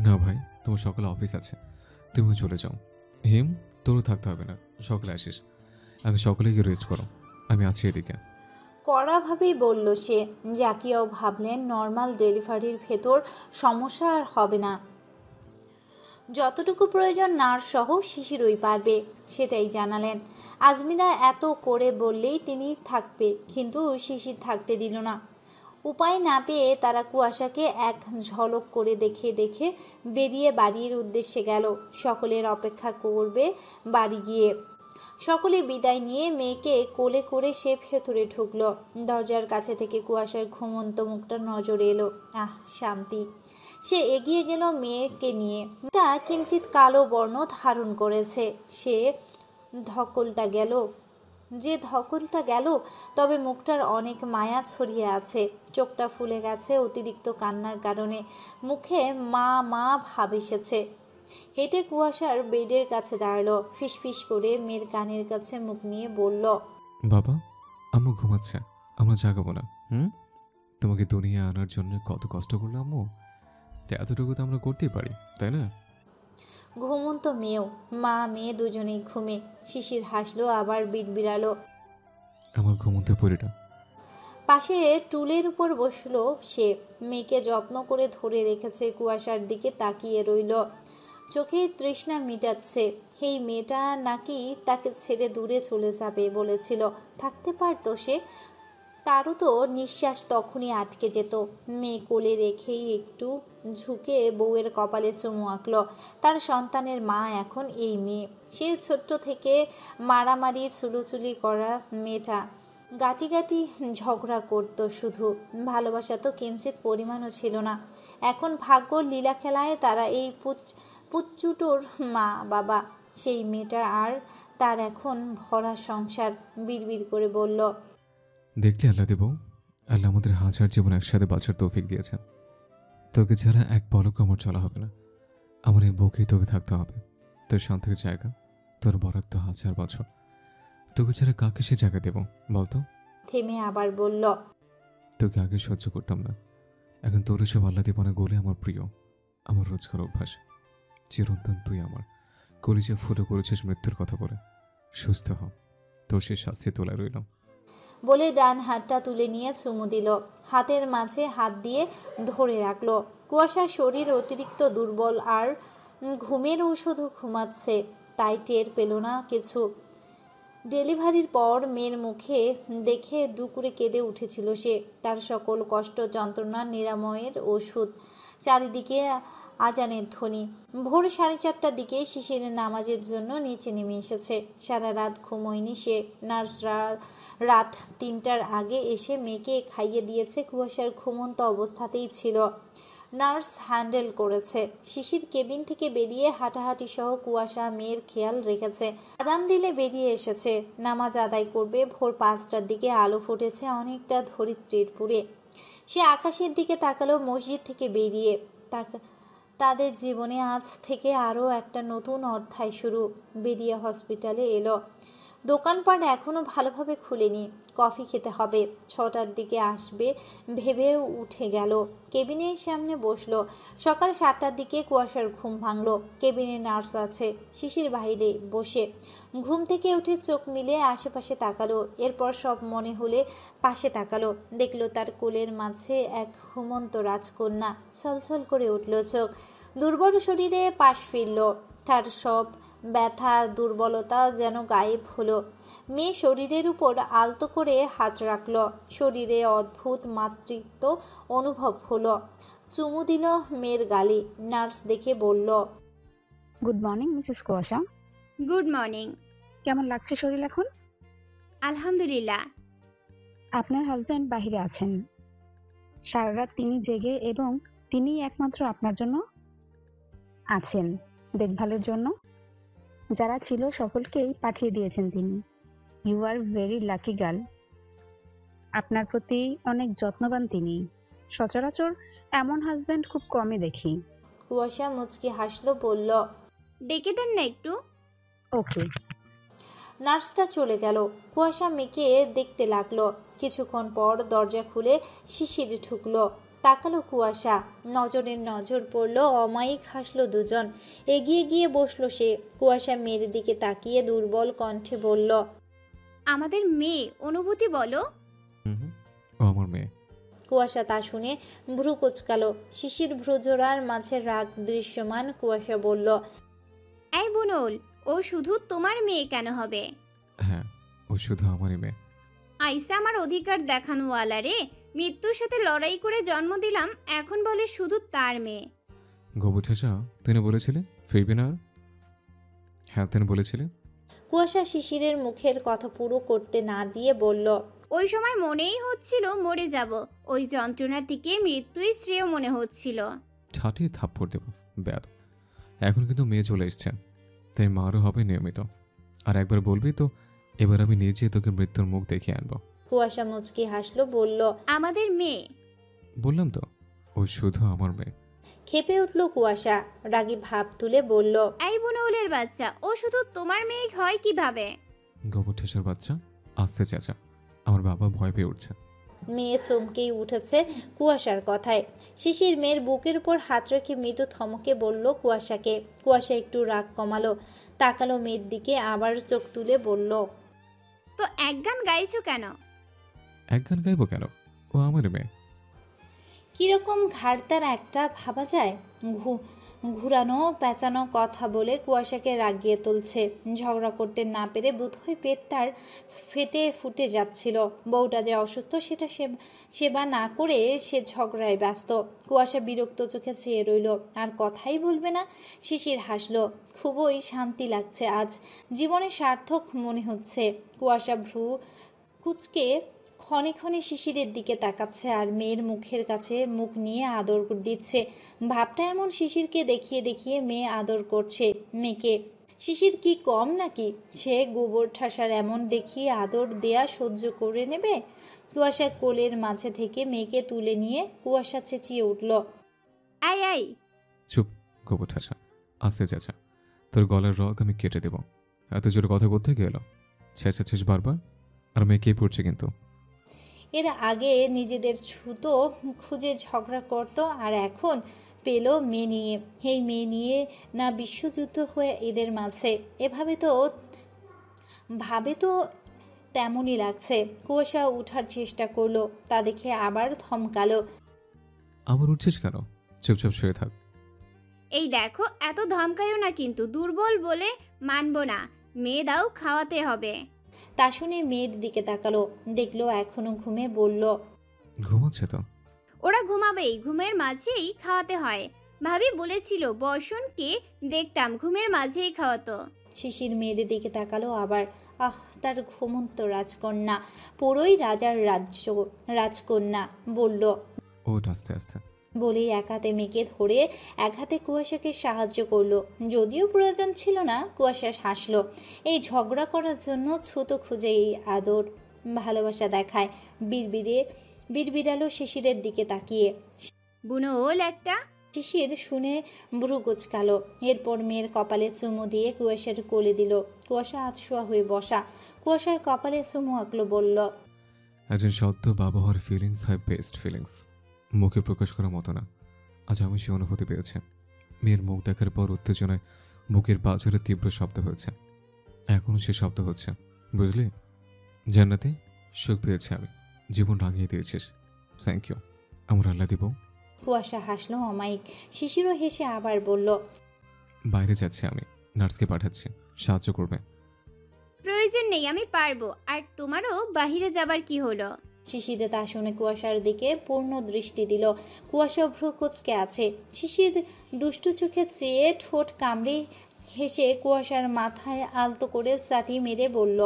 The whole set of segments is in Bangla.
না ভাই, তোমার সকালে অফিস আছে, তুমিও চলে যাও। হিম, তোরও থাকতে হবে না, সকালে আসিস। আগে সকালে গিয়ে রেস্ট করো, আমি আছি এদিকে। কড়াভাবেই বলল সে। জাকিয়াও ভাবলেন নর্মাল ডেলিভারির ভেতর সমস্যা আর হবে না, যতটুকু প্রয়োজন নার্স সহ শিশিরই পারবে, সেটাই জানালেন। আজমিরা এত করে বললেই তিনি থাকবে, কিন্তু শিশির থাকতে দিল না। উপায় না পেয়ে তারা কুয়াশাকে এক ঝলক করে দেখে দেখে বেরিয়ে বাড়ির উদ্দেশ্যে গেল। সকলের অপেক্ষা করবে বাড়ি গিয়ে। সকলে বিদায় নিয়ে মেয়েকে কোলে করে সে ভেতরে ঢুকলো। দরজার কাছে থেকে কুয়াশার ঘুমন্ত মুখটা নজরে এলো। আহ, শান্তি। সে এগিয়ে গেল মেয়েকে নিয়ে। মেয়েটা কিঞ্চিত কালো বর্ণ ধারণ করেছে। সে ধকলটা গেল ধকলটা গেল, তবে মুখটার অনেক মায়া ছড়িয়ে আছে। চোখটা ফুলে গেছে অতিরিক্ত কান্নার কারণে। মুখে মা মা ভাব এসেছে। হেঁটে কুয়াশার বেডের কাছে দাঁড়ালো। ফিসফিস করে মেয়ের কানের কাছে মুখ নিয়ে বলল, বাবা, আম্মু ঘুমাচ্ছে, আমরা জাগাবো না। তোমাকে দুনিয়া আনার জন্য কত কষ্ট করলাম আম্মু, তো এতটুকু তো আমরা করতেই পারি, তাই না? ঘুমন্ত মেয়েও। মা মেয়ে দুজনেই ঘুমে। শিশির হাসলো, আবার বিড়বিড়ালো। আমার ঘুমন্ত পরিটা। পাশে টুলের উপর বসলো সে। মেয়েকে যত্ন করে ধরে রেখেছে, কুয়াশার দিকে তাকিয়ে রইল। চোখে তৃষ্ণা মিটাচ্ছে। এই মেয়েটা নাকি তাকে ছেড়ে দূরে চলে যাবে বলেছিল। থাকতে পারতো সে, তারও তো নিঃশ্বাস তখনই আটকে যেত। মেয়ে কোলে রেখেই একটু ঝুঁকে বউয়ের কপালে চুমু আঁকল। তার সন্তানের মা এখন এই মেয়ে। সে ছোট্ট থেকে মারামারি চুলোচুলি করা মেয়েটা। গাটি গাটি ঝগড়া করত শুধু, ভালোবাসা তো কিঞ্চিত পরিমাণও ছিল না। এখন ভাগ্যর লীলা খেলায় তারা এই পুচ্চুটোর মা বাবা। সেই মেয়েটার আর তার এখন ভরা সংসার। বিড়বিড় করে বলল, দেখলি আল্লাহ দেব, আল্লাহ আমাদের হাজার জীবন একসাথে বাঁচার তৌফিক দিয়েছেন। তোকে ছাড়া এক পলক আমার চলা হবে না। আমার এই বুকেই তোকে থাকতে হবে। তোর শান্তির জায়গা, তোর বরাদ্দ হাজার বছর। তোকে ছাড়া কাকে সে জায়গা দেব বলতো? থেমে আবার বলল, তোকে আগে সহ্য করতাম না, এখন তোর এসব আল্লাহ দেবানা গোলে আমার প্রিয়, আমার রোজকার অভ্যাস। চিরন্তন তুই আমার কলিজা ফুটো করেছিস মৃত্যুর কথা বলে। সুস্থ হ, তোর সে শাস্তি তোলা রইল। বলে ডান হাতটা তুলে নিয়ে চুমু দিল। হাতের মাঝে হাত দিয়ে ধরে রাখলো। কুয়াশার শরীর অতিরিক্ত দুর্বল, আর ঘুমের ঔষধও ঘুমাচ্ছে, তাই টের পেল না কিছু। ডেলিভারির পর মেয়ের মুখে দেখে ডুকরে কেঁদে উঠেছিল সে। তার সকল কষ্ট যন্ত্রণা নিরাময়ের ওষুধ। চারিদিকে আজানের ধ্বনি। ভোর 4:30টার দিকে শিশিরের নামাজের জন্য নিচে নেমে এসেছে। সারা রাত ঘুমোয়নি সে। নার্সরা রাত 3টার আগে এসে মেয়েকে খাইয়ে দিয়েছে। কুয়াশার ঘুমন্ত অবস্থাতেই ছিল। নার্স হ্যান্ডেল করেছে। শিশির কেবিন থেকে বেরিয়ে হাঁটাহাঁটি সহ কুয়াশা মেয়ের খেয়াল রেখেছে। আজান দিলে বেরিয়ে এসেছে, নামাজ আদায় করবে। ভোর 5টার দিকে আলো ফুটেছে অনেকটা ধরিত্রীর পুরে। সে আকাশের দিকে তাকালো। মসজিদ থেকে বেরিয়ে তাদের জীবনে আজ থেকে আরও একটা নতুন অধ্যায় শুরু। বেরিয়ে হসপিটালে এলো। দোকানপাট এখনও ভালোভাবে খুলেনি। কফি খেতে হবে। 6টার দিকে আসবে ভেবেও উঠে গেল। কেবিনের সামনে বসলো। সকাল 7টার দিকে কুয়াশার ঘুম ভাঙল। কেবিনে নার্স আছে, শিশির বাইরে বসে। ঘুম থেকে উঠে চোখ মিলে আশেপাশে তাকালো। এরপর সব মনে হলে পাশে তাকালো। দেখলো তার কোলের মাঝে এক ঘুমন্ত রাজকন্যা। ছলছল করে উঠল চোখ। দুর্বল শরীরে পাশ ফিরল। তার সব ব্যথা দুর্বলতা যেন গায়েব হলো। মেয়ে শরীরের উপর আলতো করে হাত রাখল। শরীরে অদ্ভুত মাতৃত্ব অনুভব হলো। চুমু দিল মেয়ের গালে। নার্স দেখে বলল, গুড মর্নিং মিসেস কুয়াশা। Good morning. কেমন লাগছে শরীর এখন? আলহামদুলিল্লাহ। আপনার হাজবেন্ড বাহিরে আছেন। সারা রাত তিনি জেগে এবং তিনিই একমাত্র আপনার জন্য আছেন দেখভালের জন্য। যারা ছিল সকলকেই পাঠিয়ে দিয়েছেন তিনি। You are very lucky girl. আপনার প্রতি অনেক যত্নবান তিনি। সচরাচর এমন হাজবেন্ড খুব কমই দেখি। কুয়াশা মুচকি হাসলো, বলল, ডেকে দেন না একটু। ওকে। নার্সটা চলে গেল। কুয়াশা মেয়েকে দেখতে লাগলো। কিছুক্ষণ পর দরজা খুলে শিশির ঢুকলো। তাকালো কুয়াশা। নজরের নজর পড়ল, অমায়িক হাসলো দুজন। এগিয়ে গিয়ে বসলো সে। কুয়াশা মেয়ের দিকে তাকিয়ে দুর্বল কণ্ঠে বলল, আমাদের মেয়ে, অনুভূতি বলো। হুম হুম, ও আমার মেয়ে। কুয়াশা তা শুনে ভ্রু কুচকালো। শিশির ভ্রুজোড়ার মাঝে রাগ দৃশ্যমান। কুয়াশা বলল, এই বুনুল, ও শুধু তোমার মেয়ে কেন হবে? হ্যাঁ, ও শুধু আমারই মেয়ে। আইসা আমার অধিকার দেখানোওয়ালা রে। মৃত্যুর সাথে লড়াই করে জন্ম দিলাম, এখন বলে শুধু তার মেয়ে। গোবর ঠাসা, তুমি বলেছিলে ফিরবে না আর? হ্যাঁ, তুমি বলেছিলে। কুয়াশা শিশিরের মুখের কথা পুরো করতে না দিয়ে বলল, ওই সময় মনেই হচ্ছিল মরে যাব। ওই যন্ত্রণার থেকে মৃত্যুই শ্রেয় মনে হচ্ছিল। ঠাটিয়ে থাপ্পড় দেব ব্যাদ। এখন কিন্তু মেয়ে চলে এসছে, তাই মারও হবে নিয়মিত। আর একবার বলবি তো, এবার আমি নিজে তোকে মৃত্যুর মুখ দেখিয়ে আনবো। কুয়াশা মুচকি হাসলো, বলল, আমাদের মেয়ে। বললাম তো, ও শুধু আমার মেয়ে। খেপে উঠল কুয়াশা। রাগী ভাব তুলে বলল, এই বুনুলের বাচ্চা, ও শুধু তোমার মেয়ে হয় কিভাবে? গোবর ঠেসার বাচ্চা, আসতে চেঁচা। আমার বাবা ভয় পেয়ে উঠছে। মেয়ে চমকেই উঠেছে কুয়াশার কথায়। শিশির মেয়ের বুকের উপর হাত রেখে মৃদু থমকে বলল কুয়াশাকে। কুয়াশা একটু রাগ কমালো, তাকালো মেয়ের দিকে, আবার চোখ তুলে বলল, তো এক গান গাইছো কেন? এক গান গাইবো কেন? ও আমার মেয়ে। কিরকম ঘাড়তার একটা ভাবা যায়। ঘুরানো পেঁচানো কথা বলে কুয়াশাকে রাগিয়ে তুলছে। ঝগড়া করতে না পেরে বোধহয় পেটটার ফেটে ফুটে যাচ্ছিল। বউটা যে অসুস্থ সেটা সেবা না করে সে ঝগড়ায় ব্যস্ত। কুয়াশা বিরক্ত চোখে চেয়ে রইল, আর কথাই বলবে না। শিশির হাসলো, খুবই শান্তি লাগছে আজ, জীবনে সার্থক মনে হচ্ছে। কুয়াশা ভ্রু কুচকে ক্ষণে ক্ষণে শিশিরের দিকে তাকাচ্ছে আর মেয়ের মুখের কাছে মুখ নিয়ে আদর দিচ্ছে। ভাবটা এমন, শিশিরকে দেখিয়ে দেখিয়ে মেয়ে আদর করছে মেয়েকে। শিশির কি কম নাকি? সে গোবর ঠাসার এমন দেখিয়ে আদর দেয়া সহ্য করে নেবে? কুয়াশা কোলের মাঝে থেকে মেয়েকে তুলে নিয়ে কুয়াশা চেঁচিয়ে উঠল, আই আই। চুপ গোবর ঠাসা, আসতে চেঁচা। তোর গলার রগ আমি কেটে দেব। এত জোরে কথা করতে গেল, চেঁচাচ্ছিস বারবার। আর মেয়ে কে পড়ছে কিন্তু। এর আগে নিজেদের ছুতো খুঁজে ঝগড়া করত, আর এখন পেল মেয়ে নিয়ে। এই মেয়ে নিয়ে না বিশ্বযুদ্ধ হয়ে এদের মাঝে। ভাবে তো তেমনই লাগছে। কুয়াশা উঠার চেষ্টা করলো, তা দেখে আবার থমকালো। আবার উঠছিস কেন? চুপচাপ শুয়ে থাক। এই দেখো, এত ধমকায়ও না কিন্তু, দুর্বল বলে মানবো না। মেয়ে দাও, খাওয়াতে হবে। তা শুনে মেয়ের দিকে তাকালো, দেখলো এখনো ঘুমে, বলল, ঘুমাচ্ছে তো। ওরা ঘুমাবেই, ঘুমের মাঝেই খাওয়াতে হয়। ভাবি বলেছিল বর্ষণকে দেখতাম ঘুমের মাঝেই খাওয়াতো। শিশির মেয়ের দিকে তাকালো আবার। আহ, তার ঘুমন্ত রাজকন্যা, পুরোই রাজার রাজকন্যা। বলল, ওঠ আস্তে আস্তে। বলেই এক হাতে মেয়েকে ধরে এক হাতে কুয়াশাকে সাহায্য করলো। যদিও প্রয়োজন ছিল না, কুয়াশা হাসলো। এই ঝগড়া করার জন্য ছুতো খুঁজে এই আদর ভালোবাসা দেখায়। বিড়বিড়ালো শিশিরের দিকে তাকিয়ে। বুনোল একটা। শিশির শুনে ভ্রু কুচকালো। এরপর মেয়ের কপালে চুমু দিয়ে কুয়াশার কোলে দিল। কুয়াশা আতশোয়া হয়ে বসা। কুয়াশার কপালে চুমু আঁকলো, বলল, একজন সদ্য বাবা হওয়ার ফিলিংস হয় বেস্ট ফিলিংস, মুখে প্রকাশ করার মতো না। আজ আমি সে অনুভূতি পেয়েছি। মেয়ের মুখ দেখার পর উত্তেজনায় বুকের পাঁজরে তীব্র শব্দ হয়েছে। এখনও সে শব্দ হচ্ছে, বুঝলি? জান্নাতে সুখ পেয়েছি আমি, জীবন রাঙিয়ে দিয়েছিস। থ্যাংক ইউ আমার আল্লাহ দিব। কুয়াশা হাসলো অমায়িক। শিশিরও হেসে আবার বলল, বাইরে যাচ্ছি আমি, নার্সকে পাঠাচ্ছি, সাহায্য করবে। প্রয়োজন নেই, আমি পারবো। আর তোমারও বাহিরে যাবার কি হলো? শিশিরে তা শুনে কুয়াশার দিকে পূর্ণ দৃষ্টি দিল। কুয়াশা ভ্রু কুচকে আছে। শিশির দুষ্টু চোখে চেয়ে ঠোঁট কামড়ে হেসে কুয়াশার মাথায় আলতো করে চাটি মেরে বলল,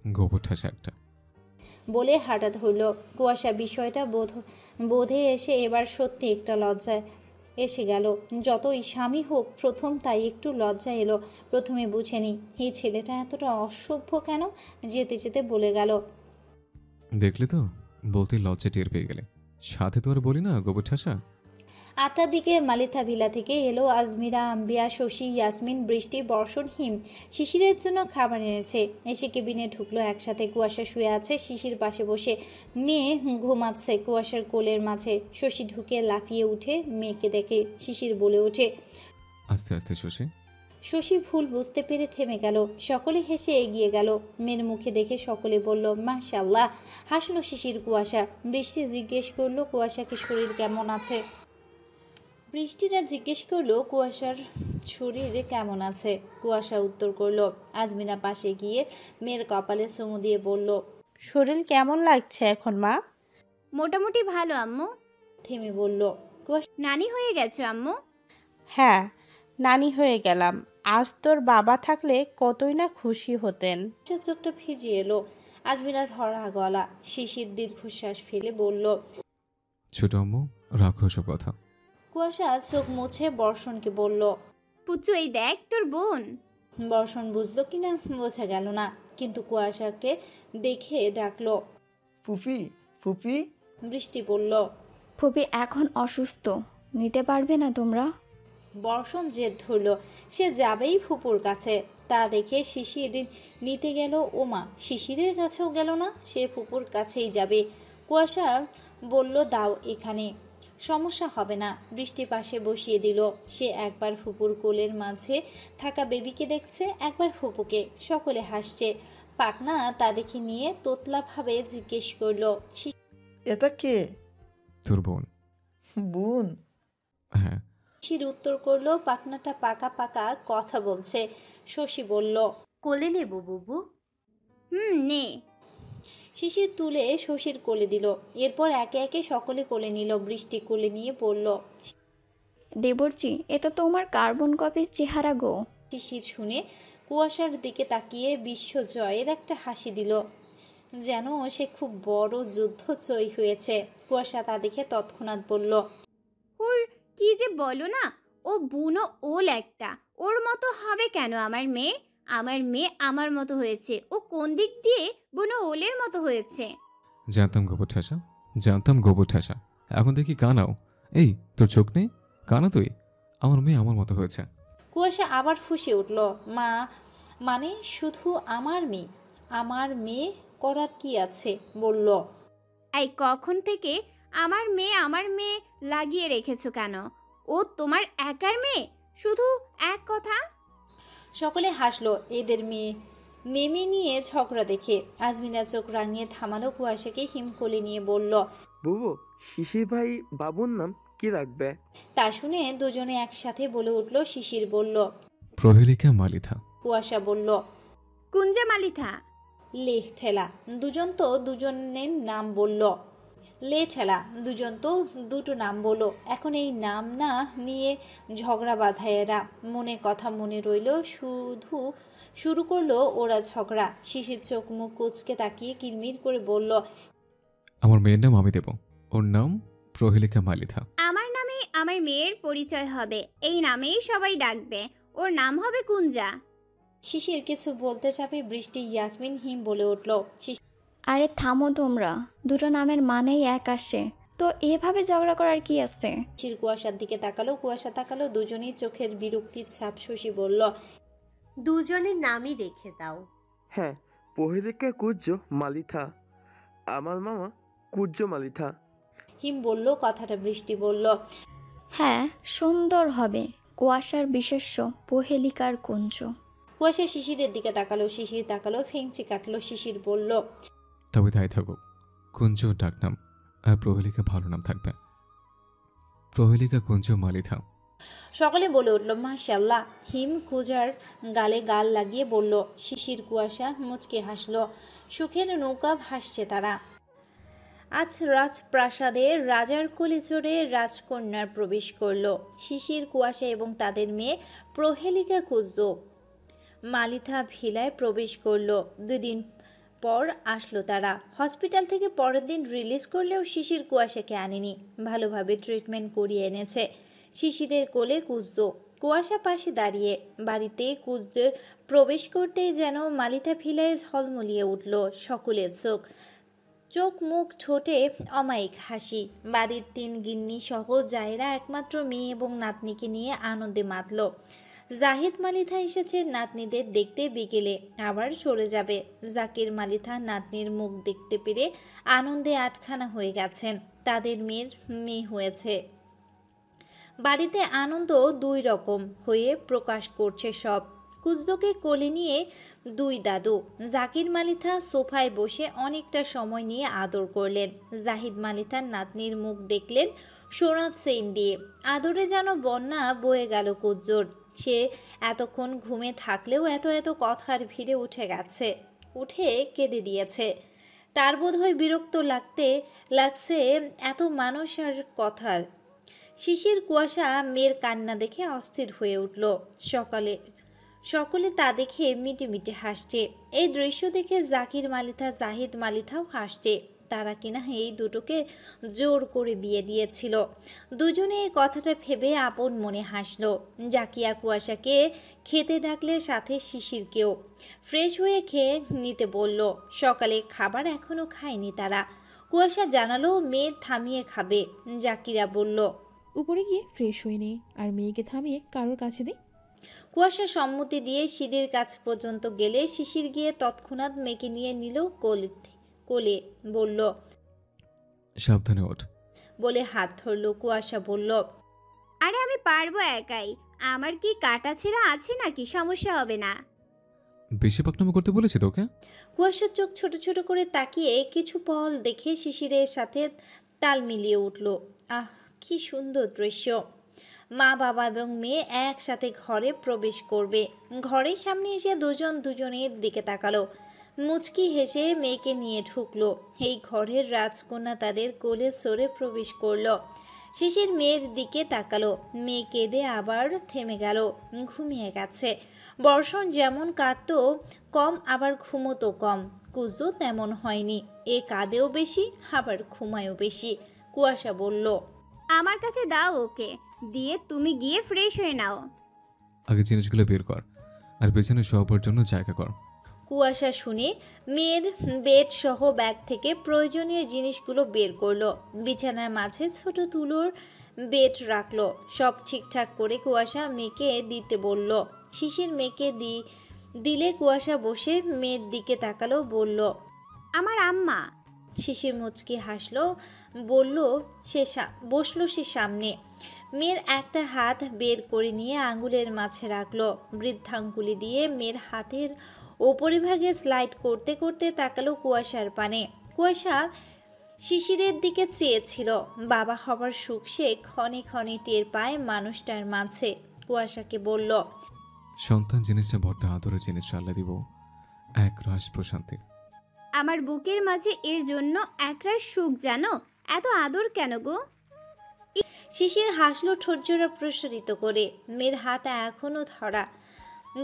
গোবর ঠাসা একটা। বলে হাঁটা ধরল। কুয়াশা বিষয়টা বোধে এসে এবার সত্যি একটা লজ্জায় এসে গেল। যতই স্বামী হোক, প্রথম তাই একটু লজ্জা এলো। প্রথমে বুঝেনি এই ছেলেটা এতটা অসভ্য কেন। যেতে যেতে বলে গেল, দেখলি তো, বলতে লজ্জা টের পেয়ে গেলে। সাথে তো আর বলি না গোবর ঠাসা। 8টার দিকে মালিথা ভিলা থেকে এলো আজমিরা, আম্বিয়া, শশী, ইয়াসমিন, বৃষ্টি, বর্ষণ, হিম শিশিরের জন্য খাবার এনেছে। এসে কেবিনে ঢুকলো একসাথে। কুয়াশা শুয়ে আছে শিশির পাশে বসে, মেয়ে ঘুমাচ্ছে কুয়াশার কোলের মাঝে। শশী ঢুকে লাফিয়ে উঠে মেয়েকে দেখে শিশির বলে ওঠে। আস্তে আস্তে শশী। শশী ভুল বুঝতে পেরে থেমে গেল। সকলে হেসে এগিয়ে গেল। মেয়ের মুখে দেখে সকলে বলল মাশাআল্লাহ। হাসলো শিশির। কুয়াশা বৃষ্টি জিজ্ঞেস করলো কুয়াশাকে শরীর কেমন আছে। বৃষ্টিরা জিজ্ঞেস করলো কুয়াশার শরীরে কেমন আছে। কুয়াশা উত্তর করলো। আজমিরা পাশে গিয়ে মেয়ের কপালে চুমু দিয়ে বলল, শরীর কেমন লাগছে এখন মা? মোটামুটি ভালো আম্মু। থেমে বলল, কুয়াশা নানি হয়ে গেছো আম্মু? হ্যাঁ, নানি হয়ে গেলাম। আজ তোর বাবা থাকলে কতই না খুশি হতেন। চোখটা ভিজিয়ে এলো। আজমিরা ধরা গলা। শিশির দীর্ঘশ্বাস ফেলে বলল, ছোট আম্মু রাখো সব কথা। কুয়াশা চোখ মুছে বর্ষণকে বলল। পুচু এই দেখ তোর বোন। বর্ষণ বুঝলো কিনা বোঝা গেল না, কিন্তু কুয়াশাকে দেখে ডাকলো। ফুফি, ফুফি। বৃষ্টি বলল। ফুপি এখন অসুস্থ, নিতে পারবে না তোমরা? বর্ষণ জেদ ধরল, সে যাবেই ফুপুর কাছে। তা দেখে শিশির নিতে গেল। ওমা, শিশিরের কাছেও গেল না, সে ফুপুর কাছেই যাবে। কুয়াশা বলল, দাও এখানে, সমস্যা হবে না। বৃষ্টি পাশে বসিয়ে দিল। সে একবার ফুপুর কোলের মাঝে থাকা বেবিকে দেখছে, একবার ফুপুকে। সকলে হাসছে। পাকনা তা দেখে নিয়ে তোতলাভাবে জিজ্ঞেস করলো, এটা কে? তোর বোন। বোন? হ্যাঁ। শিশির উত্তর করলো। পাকনাটা পাকা পাকা কথা বলছে। শশী বলল, কোলে নেব বুবু? নে। শিশির তুলে শশীর কোলে দিল। এরপর একে একে সকলে কোলে নিল। বৃষ্টি কোলে নিয়ে পড়ল। দেবরজি, এ তো তোমার কার্বন কপির চেহারা গো। শিশির শুনে কুয়াশার দিকে তাকিয়ে বিশ্বজয়ের একটা হাসি দিল, যেন সে খুব বড় যুদ্ধ জয়ী হয়েছে। কুয়াশা তা দেখে তৎক্ষণাৎ বলল, ওর কি যে বলো না, ও বুনো ওল একটা। ওর মতো হবে কেন আমার মেয়ে? আমার মেয়ে আমার মতো হয়েছে। ও কোন দিক দিয়ে বুনো ওলের মতো হয়েছে? জানতাম গোবর ঠাসা, জানতাম গোবর ঠাসা। এখন দেখি কানাও। এই তোর চোখ নেই? কানা তুই। আমার মেয়ে আমার মতো হয়েছে। কুয়াশা আবার ফুঁসে উঠল। মা মানে শুধু আমার মেয়ে? আমার মেয়ে করার কি আছে? বলল, এই কখন থেকে আমার মেয়ে লাগিয়ে রেখেছো কেন? ও তোমার একার মেয়ে? শুধু এক কথা। সকলে হাসলো এদের মেয়ে মেমে নিয়ে ঝগড়া দেখে। আজমিনা চোখ রাঙিয়ে থামালো কুয়াশাকে। হিম কোলে নিয়ে বলল, বুবু, শিশির ভাই বাবুর নাম কি রাখবে? তা শুনে দুজনে একসাথে বলে উঠল। শিশির বলল, প্রহেলিকা মালিথা। কুয়াশা বলল, কুঞ্জা মালিথা। লেহ ঠেলা। দুজন তো দুজনের নাম বলল। লে ঠেলা। দুজন তো দুটো নাম বলল। এখন এই নাম না নিয়ে ঝগড়া বাঁধায় এরা। মনে কথা মনে রইল। শুরু করলো ওরা ঝগড়া। শিশির চোখ মুখ কুচকে তাকিয়ে কিরমির করে বলল, আমার মেয়ের নাম আমি দেব। ওর নাম প্রহেলিকা মালিথা। আমার নামে আমার মেয়ের পরিচয় হবে, এই নামেই সবাই ডাকবে। ওর নাম হবে কুঞ্জা। শিশির কিছু বলতে চাপে বৃষ্টি, ইয়াসমিন, হিম বলে উঠল, আরে থামো তোমরা, দুটো নামের মানেই এক আসে, তো এভাবে ঝগড়া করার কি আছে? শিশির কুয়াশার দিকে তাকালো। কুয়াশা তাকালো। দুজনেই চোখের বিরক্তির ছাপ। শশী বলল, দুজনের নামই রেখে দাও। হ্যাঁ, প্রহেলিকা কুর্য মালিথা। আমার মামা কুর্য মালিথা। হিম বলল কথাটা। বৃষ্টি বলল, হ্যাঁ, সুন্দর হবে। কুয়াশার বিশেষ্য প্রহেলিকার কুঞ্জ। কুয়াশা শিশিরের দিকে তাকালো। শিশির তাকালো, ফেংচি কাটলো। শিশির বলল, তবে তাই থাকুক। কুঞ্জ ডাক নাম, আর প্রহেলিকা ভালো নাম থাকবে। প্রহেলিকা কুঞ্জ মালিথা। সকলে বলে উঠল মাশাআল্লাহ। হিম কুজার গালে গাল লাগিয়ে বলল। শিশির কুয়াশা মুচকে হাসলো। সুখের নৌকা ভাসছে তারা। আজ রাজপ্রাসাদে রাজার কোলে চড়ে রাজকন্যার প্রবেশ করল শিশির, কুয়াশা এবং তাদের মেয়ে প্রহেলিকা কুজ মালিথা ভিলায় প্রবেশ করলো। 2 দিন পর আসলো তারা। হসপিটাল থেকে পরের দিন রিলিজ করলেও শিশির কুয়াশাকে আনেনি। ভালোভাবে ট্রিটমেন্ট করিয়ে এনেছে। শিশিরের কোলে কুজো, কুয়াশা পাশে দাঁড়িয়ে। বাড়িতে কুজোর প্রবেশ করতেই যেন মালিথা ভিলায় ঝলমলিয়ে উঠল সকলের চোখ। চোখ মুখ ঠোঁটে অমায়িক হাসি। বাড়ির ৩ গিন্নি সহ জায়রা একমাত্র মেয়ে এবং নাতনিকে নিয়ে আনন্দে মাতল। জাহিদ মালিথা এসেছে নাতনিদের দেখতে, বিকেলে আবার চলে যাবে। জাকির মালিথা নাতনির মুখ দেখতে পেরে আনন্দে আটখানা হয়ে গেছেন। তাদের মেয়ে হয়েছে। বাড়িতে আনন্দ ২ রকম হয়ে প্রকাশ করছে সব। কুজ্জোকে কোলে নিয়ে ২ দাদু। জাকির মালিথা সোফায় বসে অনেকটা সময় নিয়ে আদর করলেন। জাহিদ মালিথার নাতনির মুখ দেখলেন সোনার চেইন দিয়ে। আদরে যেন বন্যা বয়ে গেল কুজ্জোর। সে এতক্ষণ ঘুমে থাকলেও এত এত কথার ভিড়ে উঠে কেঁদে দিয়েছে। তার বোধহয় বিরক্ত লাগছে এত মানুষ আর কথার। শিশির কুয়াশা মেয়ের কান্না দেখে অস্থির হয়ে উঠল। সকলে তা দেখে মিটিমিটি হাসছে। এই দৃশ্য দেখে জাকির মালিথা জাহিদ মালিথাও হাসছে। তারা কিনা এই দুটোকে জোর করে বিয়ে দিয়েছিল। দুজনে এই কথাটা ভেবে আপন মনে হাসল। জাকিয়া কুয়াশাকে খেতে ডাকলে, সাথে শিশিরকেও। ফ্রেশ হয়ে খেয়ে নিতে বলল। সকালে খাবার এখনো খায়নি তারা। কুয়াশা জানালো মেয়ে থামিয়ে খাবে। জাকিরা বলল, উপরে গিয়ে ফ্রেশ হয়ে নে আর মেয়েকে থামিয়ে কারোর কাছে দে। কুয়াশা সম্মতি দিয়ে সিঁড়ির কাছ পর্যন্ত গেলে শিশির গিয়ে তৎক্ষণাৎ মেয়েকে নিয়ে নিল কোলে। বলল, সাবধানে ওঠ বলে হাত ধরল। কুয়াশা বলল, আরে আমি পারবো একাই। আমার কি কাটা ছেঁড়া আছে নাকি? সমস্যা হবে না। বেশি পাকনামো করতে বলেছি তোকে? কুয়াশার চোখ ছোট ছোট করে তাকিয়ে কিছু পল দেখে শিশিরের সাথে তাল মিলিয়ে উঠল। আহ, কি সুন্দর দৃশ্য! মা বাবা এবং মেয়ে একসাথে ঘরে প্রবেশ করবে। ঘরের সামনে এসে দুজন দুজনের দিকে তাকালো। মুচকি হেসে মেয়েকে নিয়ে ঢুকলো। এই ঘরের রাজকন্যা তাদের কোলে চড়ে প্রবেশ করলো। শিশির মেয়ের দিকে তাকালো। মেয়ে কেঁদে আবার থেমে গেল, ঘুমিয়ে গেছে। বর্ষণ যেমন কাঁদতো কম, আবার ঘুমোতো কম। কুজো তেমন হয়নি। এ কাঁদেও বেশি, আবার ঘুমায়ও বেশি। কুয়াশা বলল, আমার কাছে দাও ওকে, দিয়ে তুমি গিয়ে ফ্রেশ হয়ে নাও। আগে জিনিসগুলো বের কর আর পেছনে শোয়ার জন্য জায়গা কর। কুয়াশা শুনে মেয়ের বেড সহ ব্যাগ থেকে প্রয়োজনীয় জিনিসগুলো বের করলো। বিছানার মাঝে ছোট তুলোর বেড রাখলো। সব ঠিকঠাক করে কুয়াশা মেয়েকে দিতে বলল। শিশির মেয়েকে দিলে কুয়াশা বসে মেয়ের দিকে তাকালো, বলল, আমার আম্মা। শিশির মুচকি হাসলো, বসলো সে সামনে। মেয়ের একটা হাত বের করে নিয়ে আঙুলের মাঝে রাখলো। বৃদ্ধাঙ্গুলি দিয়ে মেয়ের হাতের ওপরিভাগে স্লাইড করতে করতে তাকালো কুয়াশার পানে। কুয়াশা শিশিরের দিকে চেয়েছিল। বাবা হবার সুখ সে ক্ষণে ক্ষণে টের পায় মানুষটার মাঝে। কুয়াশাকে বলল, সন্তান জিনিসটা বড্ড আদরের জিনিস, আল্লাহ দিব এক রাস প্রশান্তি। আমার বুকের মাঝে এর জন্য একরাশ সুখ, জানো? এত আদর কেন গো? শিশির হাসলো ঠোঁটজোড়া প্রসারিত করে। মেয়ের হাত এখনো ধরা।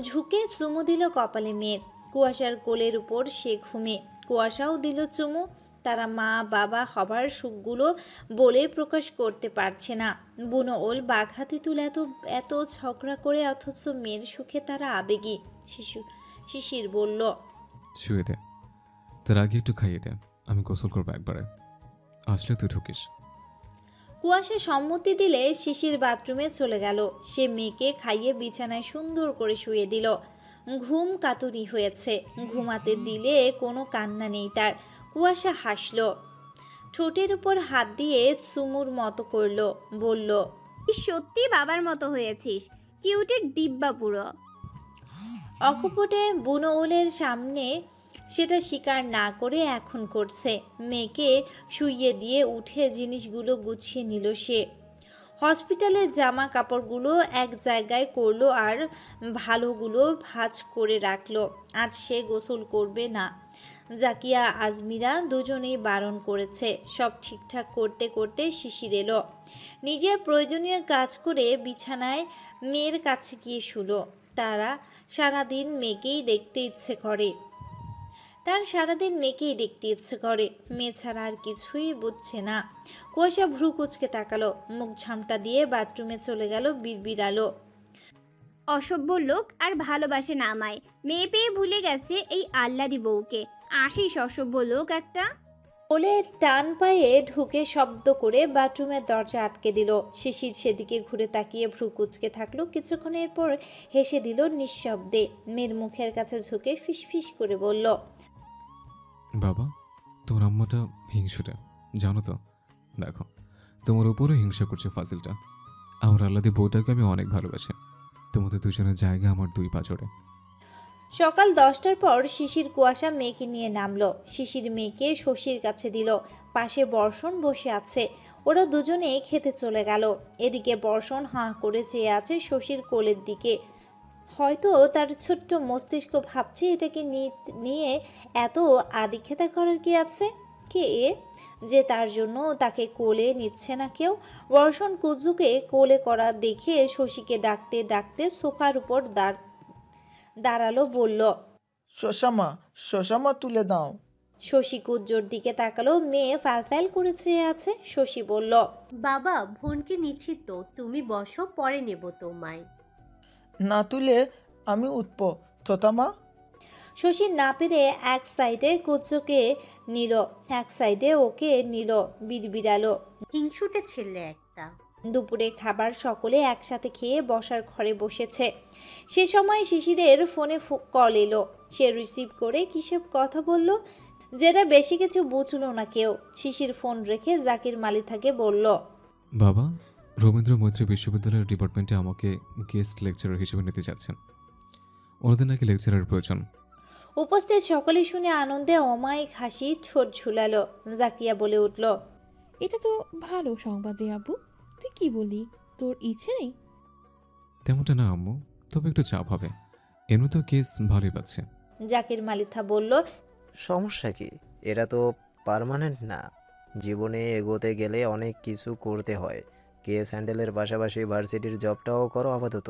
ঝুঁকে চুমু দিল কপালে মেয়ের। কুয়াশার কোলের উপর সে ঘুমে। কুয়াশাও দিল চুমু। তারা মা বাবা হবার সুখগুলো বলে প্রকাশ করতে পারছে না। বুনো ওল বাঘাতে তুলে এত ঝগড়া করে, অথচ মেয়ের সুখে তারা আবেগী। শিশির বলল, শুয়ে দে, তার আগে একটু খাইয়ে দে, আমি গোসল করবো একবারে, আসলে তুই ঢুকিস। কুয়াশা সম্মতি দিলে শিশির বাথরুমে চলে গেল। সে মেয়েকে খাইয়ে বিছানায় সুন্দর করে শুয়ে দিল। ঘুম কাতুরি হয়েছে। ঘুমাতে দিলে কোনো কান্না নেই তার। কুয়াশা হাসল, ঠোঁটের উপর হাত দিয়ে চুমুর মতো করলো, বলল, সত্যি বাবার মতো হয়েছিস, কিউটের ডিব্বা পুরো। অকপটে বুনো ওলের সামনে সেটা স্বীকার না করে এখন করছে। মেয়েকে শুইয়ে দিয়ে উঠে জিনিসগুলো গুছিয়ে নিল সে। হসপিটালের জামা কাপড়গুলো এক জায়গায় করলো আর ভালোগুলো ভাঁজ করে রাখলো। আজ সে গোসল করবে না। জাকিয়া আজমিরা দুজনেই বারণ করেছে। সব ঠিকঠাক করতে করতে শিশির এলো। নিজের প্রয়োজনীয় কাজ করে বিছানায় মেয়ের কাছে গিয়ে শুলো। তার সারাদিন মেয়েকেই দেখতে ইচ্ছে করে। মেয়ে ছাড়া আর কিছুই বুঝছে না। কুয়াশা ভ্রু কুচকে তাকালো, মুখ ঝামটা দিয়ে বাথরুমে চলে গেল বিড়বিড়ালো, অসভ্য লোক আর ভালোবাসে না আমায়। মেয়ে পেয়ে ভুলে গেছে এই আহ্লাদি বউকে। আসিস অসভ্য লোক একটা। কোলে টান পায়ে ঢুকে শব্দ করে বাথরুমের দরজা আটকে দিল। শিশির সেদিকে ঘুরে তাকিয়ে ভ্রু কুঁচকে থাকলো। কিছুক্ষণের পর হেসে দিল নিঃশব্দে। মেয়ের মুখের কাছে ঝুঁকে ফিসফিস করে বলল, বাবা, তোর আম্মাটা হিংসুটে, জানো তো? দেখো, তোমার উপরও হিংসা করছে ফাজিলটা। আমার আল্লাদি বউটাকে আমি অনেক ভালোবাসি। তোমাদের দুজনের জায়গা আমার দুই পাঁচড়ে। সকাল 10টার পর শিশির কুয়াশা মেয়েকে নিয়ে নামলো। শিশির মেয়েকে শশীর কাছে দিল। পাশে বর্ষণ বসে আছে। ওরা দুজনে খেতে চলে গেল। এদিকে বর্ষণ হাঁ করে চেয়ে আছে শশীর কোলের দিকে। হয়তো তার ছোট্ট মস্তিষ্ক ভাবছে এটাকে নিয়ে এত আদিক্ষেতা করার কি আছে? কে এ যে তার জন্য তাকে কোলে নিচ্ছে না কেউ? বর্ষণ কুজুকে কোলে করা দেখে শশীকে ডাকতে ডাকতে সোফার উপর দাঁড়ালো, বলল, শশামা তুলে দাও। শশী কুজ্জোর দিকে তাকালো। মেয়ে ফ্যাল করে চেয়ে আছে। শশী বলল, বাবা, বোনকে নিচ্ছি তো, তুমি বসো, পরে নেব তোমায়। না তুলে আমি উঠব তোতামা। শশী না পেরে এক সাইডে কুজ্জোকে নিল, এক সাইডে ওকে নিল, বিড়বিড়ালো, হিংসুটে ছেলে একটা। দুপুরে খাবার সকলে একসাথে খেয়ে বসার ঘরে বসেছে। সে সময় শিশিরের ফোনে কল এলো। সে রিসিভ করে কিসব কথা বলল, যেটা বেশি কিছু বুঝলো না কেউ। শিশির ফোন রেখে জাকির মালিথাকে বলল, বাবা, রবীন্দ্র মৈত্রী বিশ্ববিদ্যালয়ের ডিপার্টমেন্টে আমাকে গেস্ট লেকচারার হিসেবে নিতে যাচ্ছেন। ওনাদের নাকি লেকচারের প্রয়োজন। উপস্থিত সকলে শুনে আনন্দে অমায়িক হাসি ঠোঁট ঝুলালো। জাকিয়া বলে উঠল, এটা তো ভালো সংবাদ রে আব্বু। তুই কি বলি, তোর ইচ্ছে নেই? তেমনটা না আম্মু, তবে একটু চাপ হবে। এমনি তো কেস ভালোই পাচ্ছে। জাকির মালিথা বলল, সমস্যা কি? এটা তো পার্মানেন্ট না। জীবনে এগোতে গেলে অনেক কিছু করতে হয়। কেস হ্যান্ডেলের পাশাপাশি ভার্সিটির জবটাও করো আপাতত।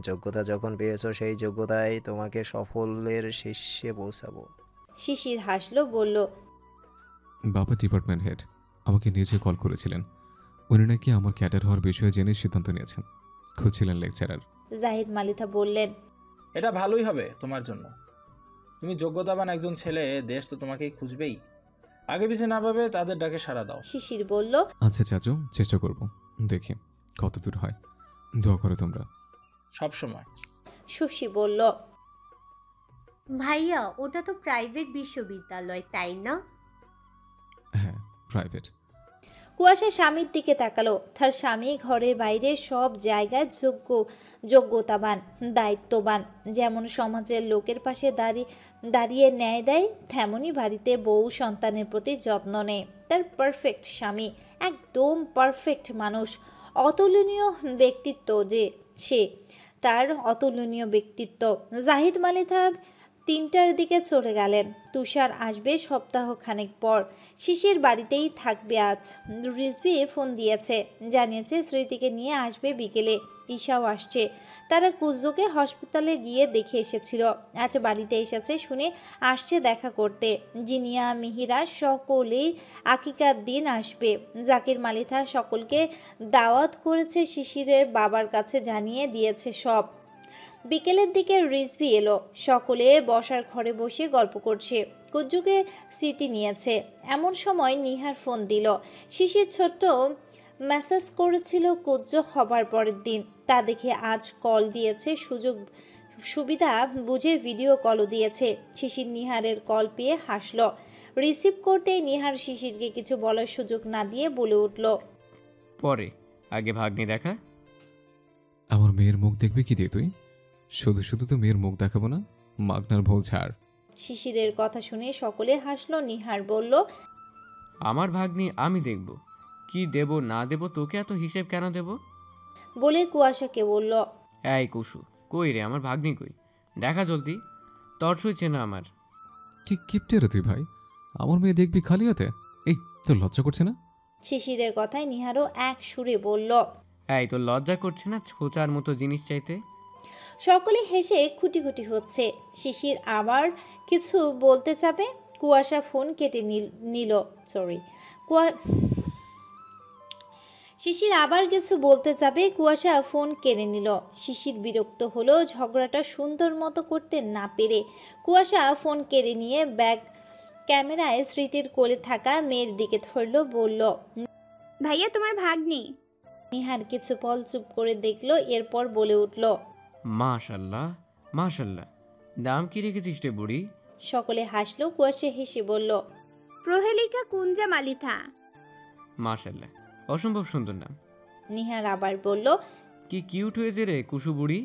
যোগ্যতা যখন পেয়েছো সেই যোগ্যতায় তোমাকে সফলের শীর্ষে পৌঁছাবো। শিশির হাসলো, বলল, বাবা ডিপার্টমেন্ট হেড আমাকে নিজে কল করেছিলেন। উনি নাকি আমার ক্যাডার হওয়ার বিষয়ে জেনে সিদ্ধান্ত নিয়েছেন। খুঁজছিলেন লেকচারার। জাহিদ মালিথা বললেন, এটা ভালোই হবে তোমার জন্য। তুমি যোগ্যতাবান একজন ছেলে, দেশ তো তোমাকেই খুঁজবেই। আগে পিছিয়ে না ভাবে তাদের ডাকে সাড়া দাও। শিশির বলল, আচ্ছা চাচু, চেষ্টা করব, দেখি কত দূর হয়। দোয়া করো তোমরা। সব সময়। শশী বলল, ভাইয়া, ওটা তো প্রাইভেট বিশ্ববিদ্যালয়, তাই না? হ্যাঁ, প্রাইভেট। কুয়াশা স্বামীর দিকে তাকালো। তার স্বামী ঘরে বাইরে সব জায়গায় যোগ্যতাবান, দায়িত্ববান। যেমন সমাজের লোকের পাশে দাঁড়িয়ে ন্যায় দেয়, তেমনই বাড়িতে বউ সন্তানের প্রতি যত্ন নেয়। তার পারফেক্ট স্বামী, একদম পারফেক্ট মানুষ। অতুলনীয় ব্যক্তিত্ব সে, তার অতুলনীয় ব্যক্তিত্ব। জাহিদ মালিথা 3টার দিকে চলে গেলেন। তুষার আসবে সপ্তাহখানেক পর। শিশির বাড়িতেই থাকবে আজ। রিজভি ফোন দিয়েছে, জানিয়েছে স্মৃতিকে নিয়ে আসবে বিকেলে। ঈশাও আসছে। তারা কুজোকে হসপিটালে গিয়ে দেখে এসেছিল। আজ বাড়িতে এসেছে শুনে আসছে দেখা করতে। জিনিয়া, মিহিরা সকলেই আকিকার দিন আসবে। জাকির মালিথা সকলকে দাওয়াত করেছে। শিশিরের বাবার কাছে জানিয়ে দিয়েছে সব। বিকেলের দিকে রিজভি এলো। সকলে বসার ঘরে বসে গল্প করছে। কুজ্জুকে স্মৃতি নিয়েছে। এমন সময় নিহার ফোন দিল। শিশির ছোট্ট মেসেজ করেছিল কুজ্জু হবার পরের দিন। তা দেখে আজ কল দিয়েছে। সুবিধা বুঝে ভিডিও কলও দিয়েছে। শিশির নিহারের কল পেয়ে হাসল। রিসিভ করতেই নিহার শিশিরকে কিছু বলার সুযোগ না দিয়ে বলে উঠল, পরে, আগে ভাগ্নি দেখা। আমার মেয়ের মুখ দেখবে কি দিয়ে তুই? শুধু শুধু তো মেয়ের মুখ দেখাবো না, মাগনার ভোল ছাড়। শিশিরের কথা শুনে সকলে হাসলো। নিহার বলল, আমার ভাগ্নি আমি দেখব, কি দেব না দেব তোকে এত হিসেব কেন দেব? বলে কুয়াশাকে বলল, এই কুসু, কই রে আমার ভাগ্নি কই? দেখা জলদি, তর সইছে না আমার। কি কিপটে রে তুই ভাই, আমার মেয়ে দেখবি খালি হাতে? এই তোর লজ্জা করছে না? শিশিরের কথায় নিহারও এক সুরে বলল, এই তোর লজ্জা করছে না ছোচার মতো জিনিস চাইতে? সকলে হেসে খুঁটি হচ্ছে। শিশির আবার কিছু বলতে যাবে, কুয়াশা ফোন কেটে নিল। শিশির আবার কিছু বলতে যাবে, কুয়াশা ফোন কেড়ে নিল। শিশির বিরক্ত হলো ঝগড়াটা সুন্দর মতো করতে না পেরে। কুয়াশা ফোন কেড়ে নিয়ে ব্যাগ ক্যামেরায় স্মৃতির কোলে থাকা মেয়ের দিকে ধরল, বলল, ভাইয়া তোমার ভাগ্নি। নিহার কিছু পল চুপ করে দেখলো, এরপর বলে উঠল, মাশাল্লাহ মাশাল্লাহ, নাম কি রেখেছিস রে বুড়ি? সকলে হাসলো। কুয়াশা হেসে বলল, প্রহেলিকা কুঞ্জা মালিথা। মাশাল্লাহ, অসম্ভব সুন্দর নাম। নিহার আবার বলল, কি কিউট হয়েছে রে কুসু বুড়ি,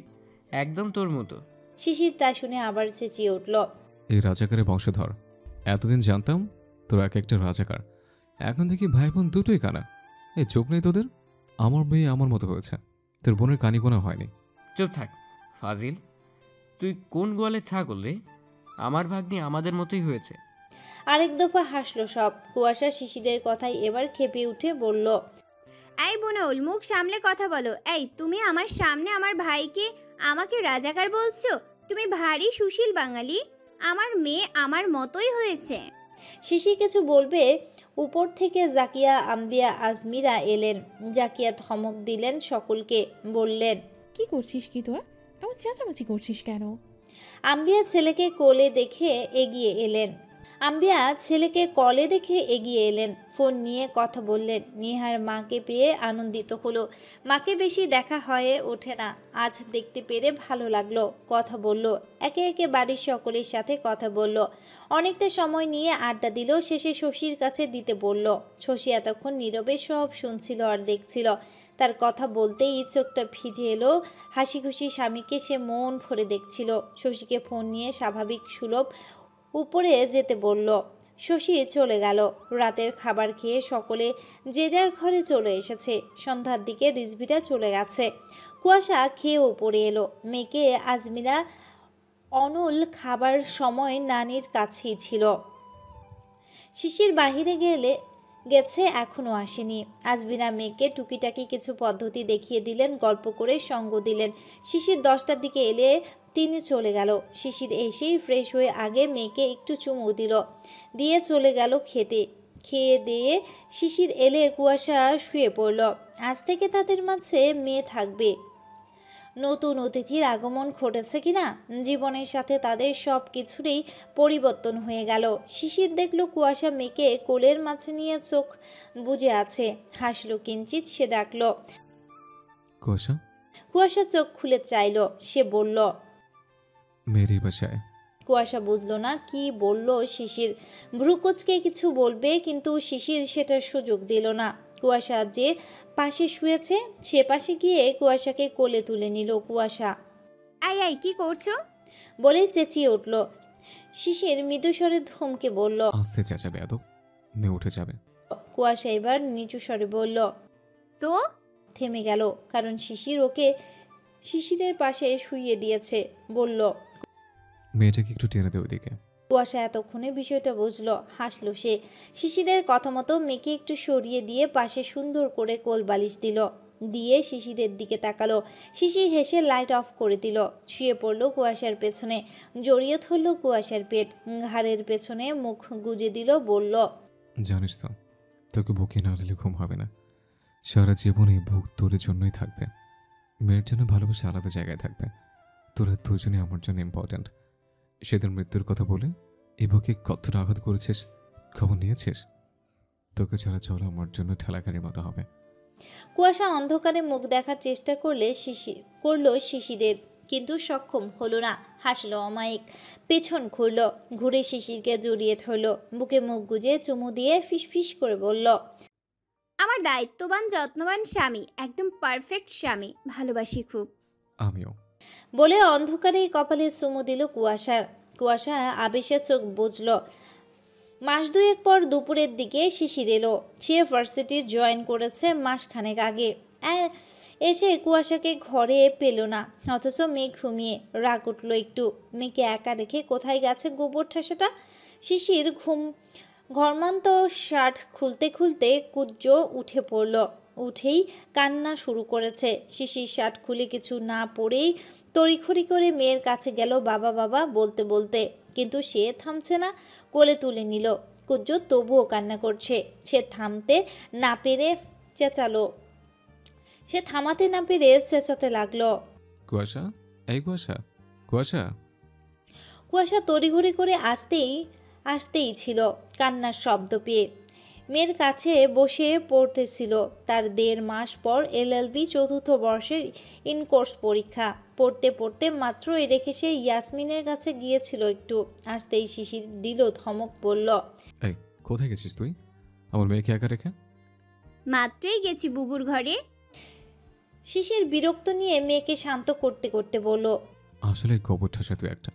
একদম তোর মতো। শিশির তা শুনে আবার চেঁচিয়ে উঠল, এই রাজাকারের বংশধর। এতদিন জানতাম তোরা এক একটা রাজাকার, এখন দেখি ভাই বোন দুটোই কানা। এই চোখ নেই তোদের? আমার মেয়ে আমার মতো হয়েছে, তোর বোনের কানি কোনা হয়নি। চুপ থাক ফাজিল, তুই কোন গোয়ালে ছাগল রে? আমার ভাগ্নি আমাদের মতোই হয়েছে। আরেক দফা হাসলো সব। কুয়াশা শিশিরের কথাই এবার খেপে উঠে বলল, এই বুনল, মুখ সামলে কথা বলো। এই তুমি আমার সামনে আমার ভাইকে আমাকে রাজাকার বলছো? তুমি ভারী সুশীল বাঙালি। আমার মেয়ে আমার মতোই হয়েছে। শিশির কিছু বলবে, উপর থেকে জাকিয়া, আম্বিয়া, আজমিরা এলেন। জাকিয়া ধমক দিলেন সকলকে, বললেন, কি করছিস কি তোরা? এমন চেঁচামেচি করছিস কেন? আম্বিয়া ছেলেকে কোলে দেখে এগিয়ে এলেন। ফোন নিয়ে কথা বললেন। নিহার মাকে পেয়ে আনন্দিত হলো। মাকে বেশি দেখা হয়ে ওঠে না, আজ দেখতে পেরে ভালো লাগলো। কথা বলল, একে একে বাড়ির সকলের সাথে কথা বলল। অনেকটা সময় নিয়ে আড্ডা দিল। শেষে শশীর কাছে দিতে বলল। শশী এতক্ষণ নীরবে সব শুনছিল আর দেখছিল। তার কথা বলতেই চোখটা ভিজে এলো। হাসি খুশি স্বামীকে সে মন ভরে দেখছিল। শশীকে ফোন নিয়ে স্বাভাবিক সুলভ উপরে যেতে বলল। শশী চলে গেল। রাতের খাবার খেয়ে সকলে যে যার ঘরে চলে এসেছে। সন্ধ্যার দিকে রিজভিটা চলে গেছে। কুয়াশা খেয়ে উপরে এলো। মেয়েকে আজমিরা অনল খাবার সময় নানির কাছেই ছিল। শিশির বাহিরে গেছে, এখনো আসেনি। আজমিরা মেয়েকে টুকিটাকি কিছু পদ্ধতি দেখিয়ে দিলেন, গল্প করে সঙ্গ দিলেন। শিশির 10টার দিকে এলে তিনি চলে গেল। শিশির এসেই ফ্রেশ হয়ে আগে মেয়েকে একটু চুমু দিয়ে চলে গেল খেতে। খেয়ে দিয়ে শিশির এলে কুয়াশা শুয়ে পড়ল। আজ থেকে তাদের মাঝে মেয়ে থাকবে। নতুন অতিথির আগমন ঘটেছে কিনা, জীবনের সাথে তাদের সব কিছুরই পরিবর্তন হয়ে গেল। শিশির দেখল কুয়াশা মেয়েকে কোলের মাঝে নিয়ে চোখ বুজে আছে। হাসলো কিঞ্চিত, সে ডাকল, কুয়াশা। কুয়াশা চোখ খুলে চাইল। সে বলল, মেরি বাসায়। কুয়াশা বুঝলো না কি বলল শিশির। ভ্রুকুচকে কিছু বলবে, কিন্তু শিশির সেটার সুযোগ দিল না। কুয়াশা যে পাশে শুয়েছে সে পাশে গিয়ে কুয়াশাকে কোলে তুলে নিল। কুয়াশা, আই কি করছো বলেই চেঁচিয়ে উঠল। শিশির মৃদুস্বরে ধমকে বলল, আস্তে চেঁচাবে আদব, মেয়ে উঠে যাবে। কুয়াশা এবার নিচু স্বরে বলল, তো? থেমে গেল, কারণ শিশিরের পাশে শুইয়ে দিয়েছে। বলল, মেয়েটাকে একটু টেনে দেয় ওদিকে। কুয়াশা এতক্ষণে বিষয়টা বুঝলো। হাসলো সে। শিশিরের কথা মতো মেয়েকে একটু সরিয়ে দিয়ে পাশে সুন্দর করে কোল বালিশ দিয়ে শিশিরের দিকে তাকালো। শিশির হেসে লাইট অফ করে দিল। শুয়ে পড়লো কুয়াশার পেছনে, জড়িয়ে ধরলো কুয়াশার পেট, ঘাড়ের পেছনে মুখ গুজে দিল। বলল, জানিস তো, তোকে বুকে না দিলে ঘুম হবে না। সারা জীবনে বুক তোর জন্যই থাকবে। মেয়ের জন্য ভালোবাসা আলাদা জায়গায় থাকবে। তোরা দুজনে আমার জন্য ইম্পর্ট্যান্ট। সেদিন মৃত্যুর কথা বলে এ বুকে কতটা আঘাত করেছিস, খবর নিয়েছিস? তোকে ছাড়া চলা আমার জন্য ঠেলাগাড়ির মতো হবে। কুয়াশা অন্ধকারে মুখ দেখার চেষ্টা করলো শিশিরের, কিন্তু সক্ষম হলো না। হাসলো অমায়িক, পেছন ঘুরে শিশিরকে জড়িয়ে ধরলো। বুকে মুখ গুজে চুমু দিয়ে ফিসফিস করে বলল, আমার দায়িত্ববান যত্নবান স্বামী, একদম পারফেক্ট স্বামী, ভালোবাসি খুব। আমিও। বলে অন্ধকারে কপালে চুমু দিল কুয়াশা আবেশে চোখ বুঝল। মাস দুয়েক পর দুপুরের দিকে শিশির এলো। সে ভার্সিটির জয়েন করেছে মাসখানেক আগে। এসে কুয়াশাকে ঘরে পেল না, অথচ মেয়ে ঘুমিয়ে। রাগ উঠল একটু। মেয়েকে একা রেখে কোথায় গেছে গোবর ঠাসাটা। শিশির ঘরমান্ত শার্ট খুলতে কুজ্জ উঠে পড়ল। উঠেই কান্না শুরু করেছে। শিশির শার্ট খুলে কিছু না পড়েই তড়িঘড়ি করে মেয়ের কাছে গেল, বাবা বাবা বলতে বলতে। কিন্তু সে থামছে না। কোলে তুলে নিল। কুজ্জ তবুও কান্না করছে। সে থামাতে না পেরে চেঁচাতে লাগলো, কুয়াশা, এই কুয়াশা, কুয়াশা। কুয়াশা তড়িঘড়ি করে আসতেই ছিল কান্নার শব্দ পেয়ে। মেয়ের কাছে বসে পড়তেছিল। তার 1.5 মাস পর এলএলবি 4th বর্ষের ইনকোর্স পরীক্ষা। পড়তে পড়তে মাত্রই রেখে সে ইয়াসমিনের কাছে গিয়েছিল একটু। আসতেই শিশির দিল ধমক, বলল, এই কোথায় গেছিস তুই আমার মেয়েকে একা রেখে? মাত্রই গেছি বুবুর ঘরে। শিশির বিরক্ত নিয়ে মেয়েকে শান্ত করতে করতে বলল, আসলে গোবর ঠাসা তুই একটা।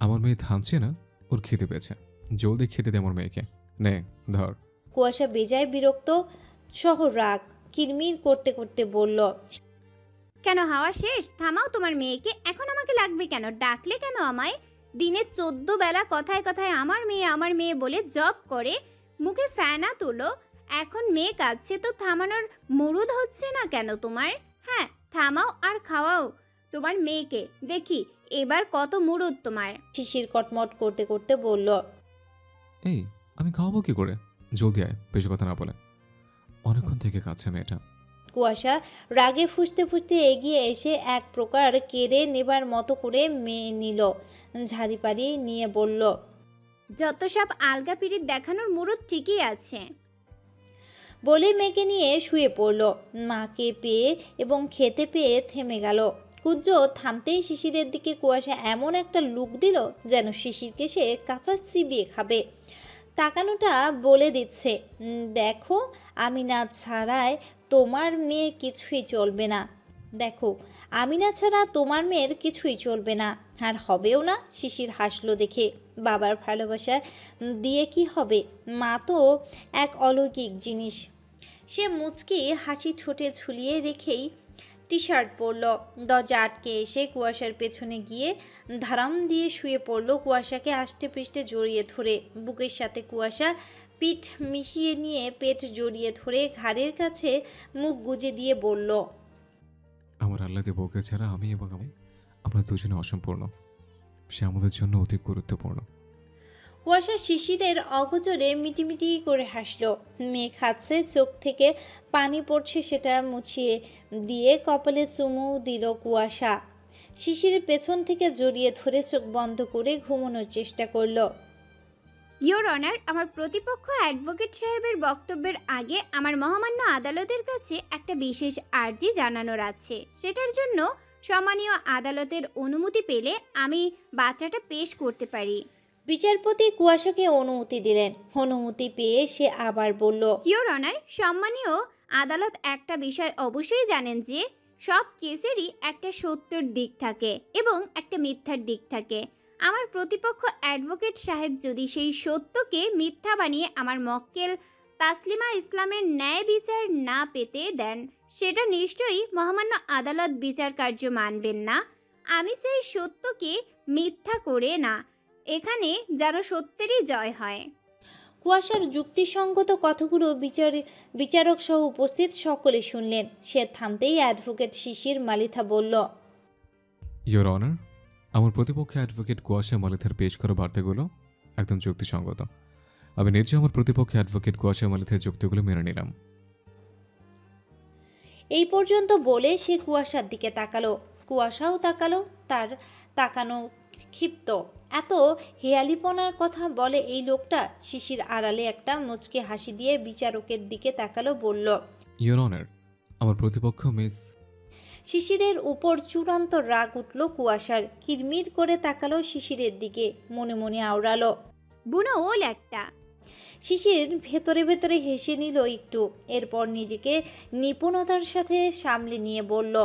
আমার মেয়ে থামছে না, ওর খেতে পেয়েছে, জলদি খেতে দে আমার মেয়েকে, নে ধর। কুয়াশা বেজায় বিরক্ত সহ রাগ কিরমির করতে করতে বলল, কেন হাওয়া শেষ? থামাও তোমার মেয়েকে। এখন আমাকে লাগবে কেন? ডাকলে কেন আমায়? দিনে 14 বেলা কথায় কথায় আমার মেয়ে বলে জব করে, মুখে ফ্যানা তুলো। এখন মেয়ে কাঁদছে তো থামানোর মুরুদ হচ্ছে না কেন তোমার? হ্যাঁ, থামাও আর খাওয়াও তোমার মেয়েকে, দেখি এবার কত মুরুদ তোমার। শিশির কটমট করতে করতে বলল, এই আমি খাওয়াবো কি করে? জলদি আয়, বেশি কথা না বলে। অনেকক্ষণ থেকে কাঁদছে মেয়েটা। কুয়াশা রাগে ফুঁসতে ফুঁসতে এগিয়ে এসে এক প্রকার কেড়ে নেবার মতো করে মেয়ে নিল, ঝাড়িপাড়ি নিয়ে বলল, যত সব আলগা পিরিত দেখানোর মুরুদ ঠিকই আছে। বলে মেয়েকে নিয়ে শুয়ে পড়ল। মাকে পেয়ে এবং খেতে পেয়ে থেমে গেল। কুজ্জ থামতেই শিশিরের দিকে কুয়াশা এমন একটা লুক দিল যেন শিশিরকে সে কাঁচা চিবিয়ে খাবে। তাকানোটা বলে দিচ্ছে, দেখো আমি না ছাড়াই তোমার মেয়ে কিছুই চলবে না। দেখো আমিনা ছাড়া তোমার মেয়ের কিছুই চলবে না, আর হবেও না। শিশির হাসলো দেখে। বাবার ভালোবাসা দিয়ে কি হবে? মা তো এক অলৌকিক জিনিস। সে মুচকি হাসি ঠোঁটে ঝুলিয়ে রেখেই টি শার্ট পরল। দরজা আটকে এসে কুয়াশার পেছনে গিয়ে ধারাম দিয়ে শুয়ে পড়ল, কুয়াশাকে আষ্টে পৃষ্ঠে জড়িয়ে ধরে। বুকের সাথে কুয়াশা পিঠ মিশিয়ে নিয়ে পেট জড়িয়ে ধরে ঘাড়ের কাছে মুখ গুজে দিয়ে বলল, আমার আল্লাদে বউকে ছাড়া আমি এবং আমরা দুজনে অসম্পূর্ণ। সে আমাদের জন্য অতি গুরুত্বপূর্ণ। কুয়াশা শিশিরের অগোচরে মিটিমিটি করে হাসলো। মেঘ হাতছে, চোখ থেকে পানি পড়ছে, সেটা মুছিয়ে দিয়ে কপালে চুমু দিল কুয়াশা। শিশিরের পেছন থেকে জড়িয়ে ধরে চোখ বন্ধ করে ঘুমানোর চেষ্টা করলো। ইয়োর অনার, আমার প্রতিপক্ষ অ্যাডভোকেট সাহেবের বক্তব্যের আগে আমার মহামান্য আদালতের কাছে একটা বিশেষ আর্জি জানানোর আছে। সেটার জন্য সম্মানীয় আদালতের অনুমতি পেলে আমি বার্তাটা পেশ করতে পারি। বিচারপতি কুয়াশাকে অনুমতি দিলেন। অনুমতি পেয়ে সে আবার বলল, ইয়োর অনার, সম্মানীয় আদালত একটা বিষয় অবশ্যই জানেন যে সব কেসেরই একটা সত্যর দিক থাকে এবং একটা মিথ্যার দিক থাকে। আমার প্রতিপক্ষ অ্যাডভোকেট সাহেব যদি সেই সত্যকে মিথ্যা বানিয়ে আমার মক্কেল তাসলিমা ইসলামের ন্যায় বিচার না পেতে দেন, সেটা নিশ্চয়ই মহামান্য আদালত বিচার কার্য মানবেন না। আমি চাই সত্যকে মিথ্যা করে না, এখানে যেন সত্যেরই জয় হয়। কুয়াশার যুক্তিসঙ্গত কথাগুলো বিচারক সহ উপস্থিত সকলে শুনলেন। সে থামতেই অ্যাডভোকেট শিশির মালিথা বলল, ইয়োর অনার, আমার প্রতিপক্ষে অ্যাডভোকেট কুয়াশা মালিথার পেশ করা বার্তাগুলো একদম যুক্তিসঙ্গত। আমি নিজে আমার প্রতিপক্ষে অ্যাডভোকেট কুয়াশা মালিথার যুক্তিগুলো মেনে নিলাম। এই পর্যন্ত বলে সে কুয়াশার দিকে তাকালো। কুয়াশাও তাকালো। তার তাকানো ক্ষিপ্ত। এত হেয়ালিপনার কথা বলে এই লোকটা? শিশির আড়ালে একটা মুচকে হাসি দিয়ে বিচারকের দিকে তাকালো, বলল, ইয়োর অনার, আমার প্রতিপক্ষ মিস। শিশিরের উপর চূড়ান্ত রাগ উঠল কুয়াশার। কিরমির করে তাকালো শিশিরের দিকে, মনে মনে আওড়ালো, বুনো ওল একটা। শিশির ভেতরে ভেতরে হেসে নিল একটু। এরপর নিজেকে নিপুণতার সাথে সামলে নিয়ে বলল,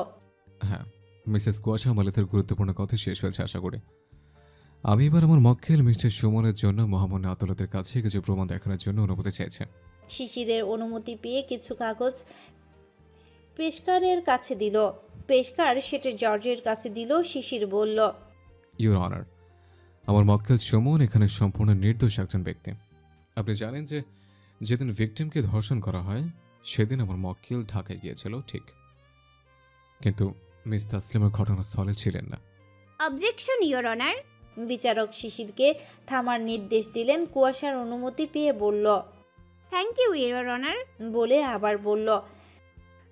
হ্যাঁ, মিসেস কুয়াশা মালিথার গুরুত্বপূর্ণ কথা শেষ হয়েছে আশা করি। আমি এবার আমার মক্কেল মিস্টার সুমনের জন্য মহামান্য আদালতের কাছে কিছু প্রমাণ দেখানোর জন্য অনুমতি চাইছে। শিশিরের অনুমতি পেয়ে কিছু কাগজ পেশকারের কাছে দিল। পেশকার সেটা জর্জের কাছে দিল। শিশির বলল, ইয়োর অনার, আমার মক্কেল সুমন এখানে সম্পূর্ণ নির্দোষ একজন ব্যক্তি। আপনি জানেন যে যেদিন ভিকটিমকে ধর্ষণ করা হয় সেদিন আমার মক্কেল ঢাকায় গিয়েছিল, ঠিক, কিন্তু মিস তাসলিমার ঘটনাস্থলে ছিলেন না। Objection your honour. বিচারক শিশিরকে থামার নির্দেশ দিলেন। কুয়াশার অনুমতি পেয়ে বলল, থ্যাংক ইউ ইয়োর অনার। বলে আবার বলল,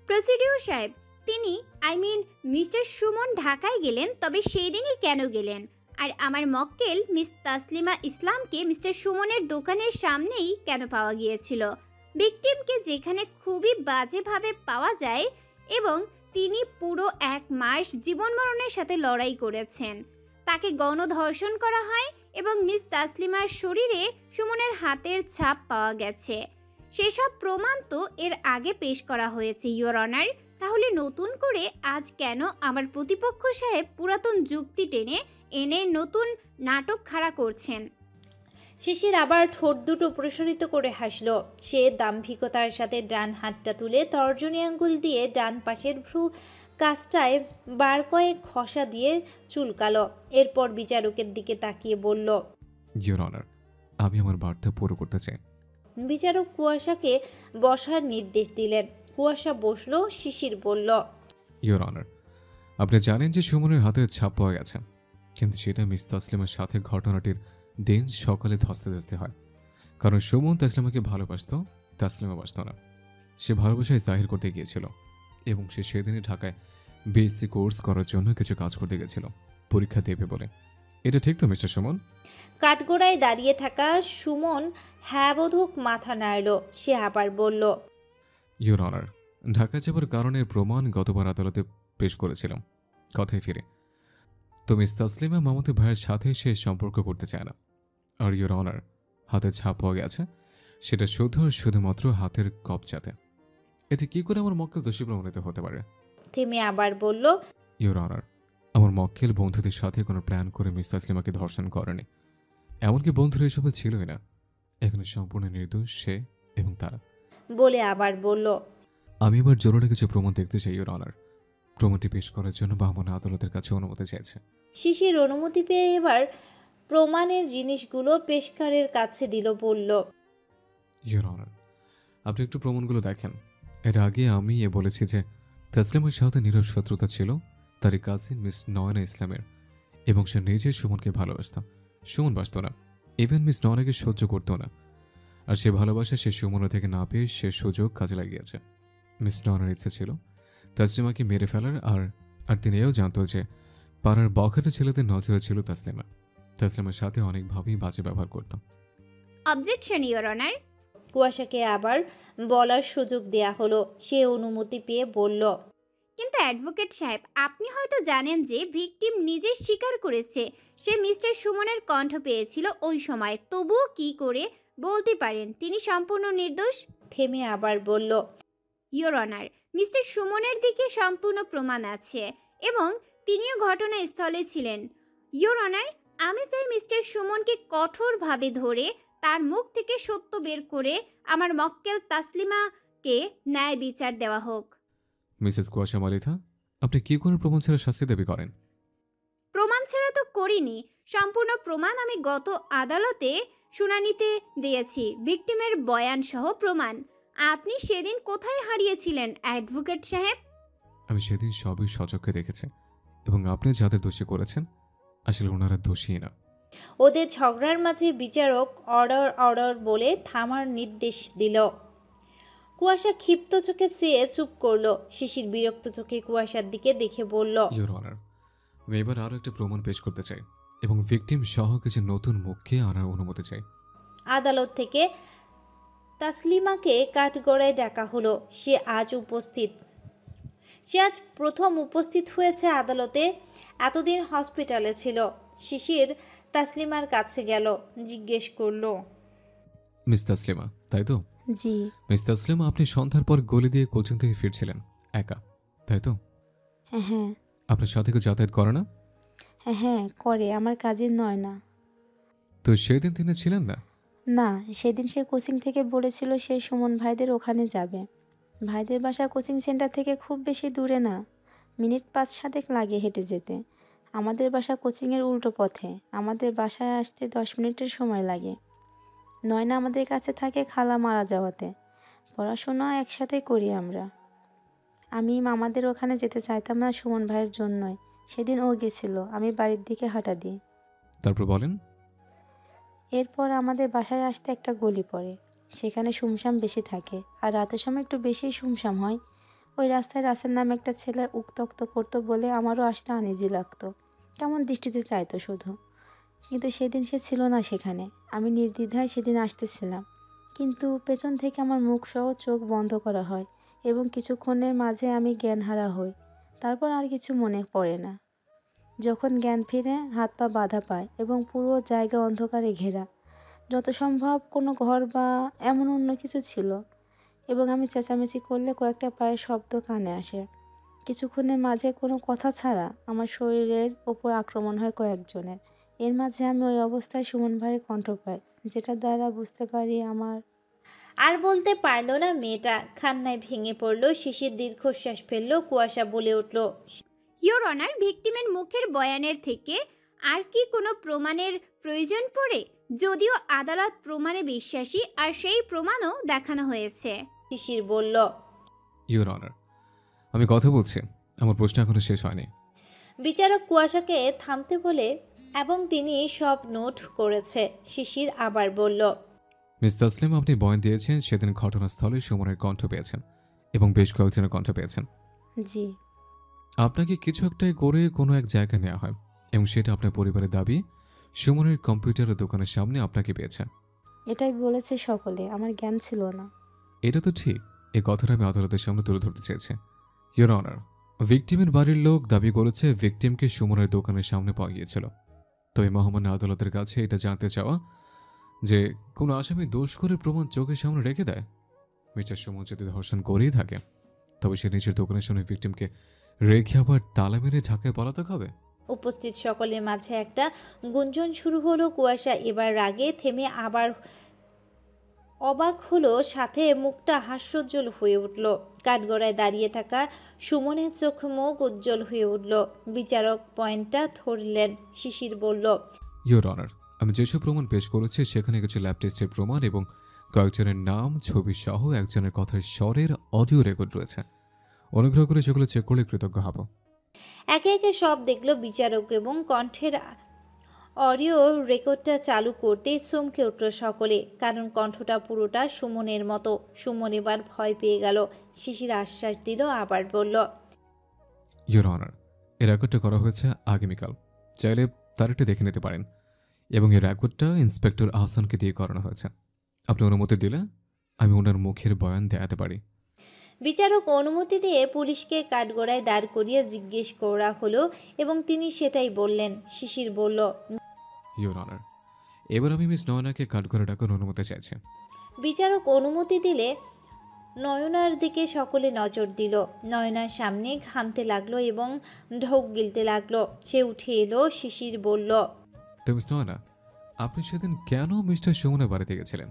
প্রসিডিউর সাহেব, তিনি মিস্টার সুমন ঢাকায় গেলেন, তবে সেই দিনই কেন গেলেন? আর আমার মক্কেল মিস তাসলিমা ইসলামকে মিস্টার সুমনের দোকানের সামনেই কেন পাওয়া গিয়েছিল? ভিকটিমকে যেখানে খুবই বাজেভাবে পাওয়া যায় এবং তিনি পুরো 1 মাস জীবন মরণের সাথে লড়াই করেছেন। তাকে গণধর্ষণ করা হয় এবং মিস তাসলিমার শরীরে সুমনের হাতের ছাপ পাওয়া গেছে। সেসব প্রমাণ তো এর আগে পেশ করা হয়েছে ইওর অনার। তাহলে নতুন করে আজ কেন আমার প্রতিপক্ষ সাহেব পুরাতন যুক্তি টেনে এনে নতুন নাটক খাড়া করছেন? শিশির আবার ঠোঁট দুটো প্রসারিত করে হাসল। সে দাম্ভিকতার সাথে ডান হাতটা তুলে তর্জনী আঙ্গুল দিয়ে ডান পাশের ভ্রু কাজটায় বার কয়েক ঘষা দিয়ে চুলকালো। এরপর বিচারকের দিকে তাকিয়ে বলল, ইওর অনার, আমি আমার বার্তা পুরো করতে চাই। বিচারক কুয়াশাকে বসার নির্দেশ দিলেন। কুয়াশা বসলো। শিশির বলল, ইওর অনার, আপনি জানেন যে সুমনের হাতে ছাপ পাওয়া গেছে, কিন্তু সেটা মিস তাসলিমার সাথে ঘটনাটির দিন সকালে ধস্তে ধস্তে হয়। কারণ সুমন তাসলিমাকে ভালোবাসতো, তাসলিমা বাসত না। সে ভালোবাসায় জাহির করতে গিয়েছিল এবং সে সেদিনই ঢাকায় বিএসসি কোর্স করার জন্য কিছু কাজ করতে গেছিল, পরীক্ষা দেবে বলে। এটা ঠিক তো মিস্টার সুমন? কাঠগোড়ায় দাঁড়িয়ে থাকা সুমন হ্যাঁ বোধক মাথা নাড়ল। সে আবার বলল, ইওর অনার, ঢাকা যাবার কারণের প্রমাণ গতবার আদালতে পেশ করেছিলাম। কথায় ফিরে, তো মিস তাসলিমা মামাতো ভাইয়ের সাথে সে সম্পর্ক করতে চায় না। আর ইওর অনার, হাতে ছাপ পাওয়া গেছে, সেটা শুধুমাত্র হাতের কবজাতে। এতে কি করে আমার মক্কেল দোষী প্রমাণিত হতে পারে? থেমে আবার বলল, ইওর অনার, আমার মক্কেল বন্ধুদের সাথে কোনো প্ল্যান করে মিস তাসলিমাকে ধর্ষণ করেনি। এমনকি বন্ধুরা এসব ছিলই না। এখানে সম্পূর্ণ নির্দোষ সে এবং তারা। বলে আবার বলল, আমি এবার জরুরি কিছু প্রমাণ দেখতে চাই ইওর অনার। প্রমাণটি পেশ করার জন্য বাহমান আদালতের কাছে অনুমতি চাইছে। শিশির অনুমতি পেয়ে এবার প্রমাণের জিনিসগুলো পেশকারের কাছে দিল। বলল, ইওর অনার, আপনি একটু প্রমাণগুলো দেখেন। এর আগে আমি বলেছি যে তাসলিমার সাথে নীরব শত্রুতা ছিল তার কাজিন মিস নয়না ইসলামের, এবং সে নিজে সুমনকে ভালোবাসত, সুমন বাসত না। ইভেন মিস নয়নাকে সহ্য করত না। আর সে ভালোবাসা সে সুমনের থেকে না পেয়ে সে সুযোগ কাজে লাগিয়েছে। মিস নয়নার ইচ্ছে ছিল তাসলিমাকে মেরে ফেলার, আর তিনি এও জানত যে পাড়ার বখাটে ছেলেদের নজরে ছিল তাসলিমা। তাসলিমার সাথে অনেকভাবেই বাজে ব্যবহার করত। Objection your honour. কুয়াশাকে আবার বলার সুযোগ দেয়া হলো। সে অনুমতি পেয়ে বলল, কিন্তু অ্যাডভোকেট সাহেব, আপনি হয়তো জানেন যে ভিকটিম নিজে স্বীকার করেছে সে মিস্টার সুমনের কণ্ঠ পেয়েছিল ওই সময়। তবুও কি করে বলতে পারেন তিনি সম্পূর্ণ নির্দোষ? থেমে আবার বলল, ইওর অনার, মিস্টার সুমনের দিকে সম্পূর্ণ প্রমাণ আছে এবং তিনিও ঘটনাস্থলে ছিলেন। ইওর অনার, আমি চাই মিস্টার সুমনকে কঠোরভাবে ধরে তার মুখ থেকে সত্য বের করে আমার মক্কেল তাসলিমাকে ন্যায় বিচার দেওয়া হোক। মিসেস কুয়াশা মালিথা, আপনি কি করে প্রমাণ ছাড়া শাস্তি দাবি করেন? প্রমাণ ছাড়া তো করিনি। সম্পূর্ণ প্রমাণ আমি গত আদালতে শুনানিতে দিয়েছি, ভিকটিমের বয়ান সহ প্রমাণ। আপনি সেদিন কোথায় হারিয়েছিলেন অ্যাডভোকেট সাহেব? আমি সেদিন সবই সচক্ষে দেখেছি, এবং আপনি যাদের দোষী করেছেন আসলে ওনারা দোষী না। ওদের ঝগড়ার মাঝে বিচারক অর্ডার অর্ডার বলে থামার নির্দেশ দিল। কুয়াশা ক্ষিপ্ত চোখে চেয়ে চুপ করলো। শিশির বিরক্ত চোখে কুয়াশার দিকে দেখে বলল, ইওর অনার, আমি এবার আরও একটা প্রমাণ পেশ করতে চাই এবং ভিকটিম সহ কিছু নতুন মুখকে আনার অনুমতি চাই। আদালত থেকে তাসলিমাকে কাঠগড়ায় ডাকা হলো। সে আজ প্রথম উপস্থিত হয়েছে আদালতে। এতদিন হসপিটালে ছিল। শিশির তাসলিমার কাছে গেল, জিজ্ঞেস করলো, মিস তাসলিমা, তাই তো? জি। মিস তাসলিমা, আপনি সন্ধ্যার পর গলি দিয়ে কোচিং থেকে ফিরছিলেন একা, তাই তো? হ্যাঁ। আপনার সাথে কেউ যাতায়াত করে না? হ্যাঁ করে, আমার কাজের নয় না। তো সেদিন তিনি ছিলেন না? না, সেদিন সে কোচিং থেকে বলেছিল সে সুমন ভাইদের ওখানে যাবে। ভাইদের বাসা কোচিং সেন্টার থেকে খুব বেশি দূরে না, মিনিট 5-7 লাগে হেঁটে যেতে। আমাদের বাসা কোচিংয়ের উল্টো পথে। আমাদের বাসায় আসতে 10 মিনিটের সময় লাগে। নয়না আমাদের কাছে থাকে খালা মারা যাওয়াতে। পড়াশোনা একসাথে করি আমরা। আমি মামাদের ওখানে যেতে চাইতাম না সুমন ভাইয়ের জন্যই। সেদিন ও গেছিল, আমি বাড়ির দিকে হাঁটা দিই। তারপর বলেন। এরপর আমাদের বাসায় আসতে একটা গলি পড়ে, সেখানে শুমশাম বেশি থাকে, আর রাতের সময় একটু বেশি শুমশাম হয়। ওই রাস্তায় রাসেল নামে একটা ছেলে উক্তক্ত করতো বলে আমারও আসতে আনইজি লাগতো। কেমন দৃষ্টিতে চাইতো শুধু। কিন্তু সেদিন সে ছিল না সেখানে। আমি নির্দ্বিধায় সেদিন আসতেছিলাম, কিন্তু পেছন থেকে আমার মুখ সহ চোখ বন্ধ করা হয় এবং কিছুক্ষণের মাঝে আমি জ্ঞানহারা হই। তারপর আর কিছু মনে পড়ে না। যখন জ্ঞান ফিরে, হাত পা বাঁধা পায় এবং পুরো জায়গা অন্ধকারে ঘেরা। যত সম্ভব কোনো ঘর বা এমন অন্য কিছু ছিল, এবং আমি চেঁচামেচি করলে কয়েকটা পায়ের শব্দ কানে আসে। কিছুক্ষণের মাঝে কোনো কথা ছাড়া আমার শরীরের ওপর আক্রমণ হয় কয়েকজনের। এর মাঝে আমি ওই অবস্থায় সুমন ভাইয়ের কণ্ঠ পাই, যেটা দ্বারা বুঝতে পারি আমার। আর বলতে পারল না মেয়েটা। কান্নায় ভেঙে পড়ল শিশির। দীর্ঘশ্বাস ফেলল। কুয়াশা বলে উঠল, ইয়োর অনার, ভিকটিমের মুখের বয়ানের থেকে আর কি কোনো প্রমাণের প্রয়োজন পড়ে? যদিও আদালত প্রমাণে বিশ্বাসী, আর সেই প্রমাণও দেখানো হয়েছে। শিশির বলল, ইউর অনার, আমি কথা বলছি, আমার প্রশ্ন এখনো শেষ হয়নি। বিচারক কুয়াশাকে থামতে বলে এবং তিনি সব নোট করেছে। শিশির আবার বলল, মিস তাসলিম, আপনি বয়ান দিয়েছেন সেদিন ঘটনাস্থলে সুমনের কণ্ঠ পেয়েছেন এবং বেশ কয়েকজনের কণ্ঠ পেয়েছেন। জি। আপনাকে কিছু একটাই করে কোনো এক জায়গায় নেওয়া হয় এবং সেটা আপনার পরিবারের দাবি সুমনের কম্পিউটারের দোকানের সামনে আপনাকে পেয়েছে। এটাই বলেছে সকলে, আমার জ্ঞান ছিল না। এটা তো ঠিক। এই কথাটা আমি আদালতের সামনে তুলে ধরতে চেয়েছি। ইয়োর অনার, ভিকটিমের বাড়ির লোক দাবি করেছে ভিকটিমকে সুমনের দোকানের সামনে পাওয়া গিয়েছিল। তো এই মহামান্য আদালতের কাছে এটা জানতে চাওয়া যে কোনো আসামি দোষ করে প্রমাণ চোখের সামনে রেখে দেয়। মিস্টার সুমন যদি ধর্ষণ করেই থাকে, তবে সে নিজের দোকানের সামনে ভিকটিমকে রেখে আবার তালা মেরে ঢাকায় পলাতক হবে। উপস্থিত সকলের মাঝে একটা গুঞ্জন শুরু হলো। কুয়াশা এবার রাগে থেমে আবার অবাক হলো, সাথে মুখটা হাস্যোজ্জ্বল হয়ে উঠল। কাঠগড়ায় দাঁড়িয়ে থাকা সুমনের চোখ মুখ উজ্জ্বল হয়ে উঠল। বিচারক পয়েন্টটা ধরলেন। শিশির বলল, ইয়োর অনার, আমি যেসব প্রমাণ পেশ করেছি সেখানে কিছু ল্যাব টেস্টের প্রমাণ এবং কয়েকজনের নাম, ছবি সহ একজনের কথার স্বরের অডিও রেকর্ড রয়েছে। অনুগ্রহ করে সেগুলো চেক করলে কৃতজ্ঞ হব। একে একে সব দেখল বিচারক এবং কণ্ঠের অডিও রেকর্ডটা চালু করতেই চমকে উঠল সকলে, কারণ কণ্ঠটা পুরোটা সুমনের মতো। সুমন এবার ভয় পেয়ে গেল। শিশির আশ্বাস দিল, আবার বলল, ইয়োর অনার, এই রেকর্ডটা করা হয়েছে আগামীকাল, চাইলে তারিখটা দেখে নিতে পারেন, এবং এই রেকর্ডটা ইন্সপেক্টর আহসানকে দিয়ে করানো হয়েছে। আপনি অনুমতি দিলে আমি ওনার মুখের বয়ান দেখাতে পারি। বিচারক অনুমতি দিয়ে পুলিশকে কাঠগড়ায় দাঁড় করিয়ে জিজ্ঞেস করা হলো এবং তিনি সেটাই বললেন। শিশির বলল, ইয়োর অনার, এবার আমি মিস নয়নাকে কাঠগড়ে ডাকার অনুমতি চাইছি। বিচারক অনুমতি দিলে নয়নার দিকে সকলে নজর দিল। নয়নার সামনে ঘামতে লাগলো এবং ঢোক গিলতে লাগলো। সে উঠে এলো। শিশির বলল, তো মিস নয়না, আপনি সেদিন কেন মিস্টার সুমনের বাড়িতে গেছিলেন?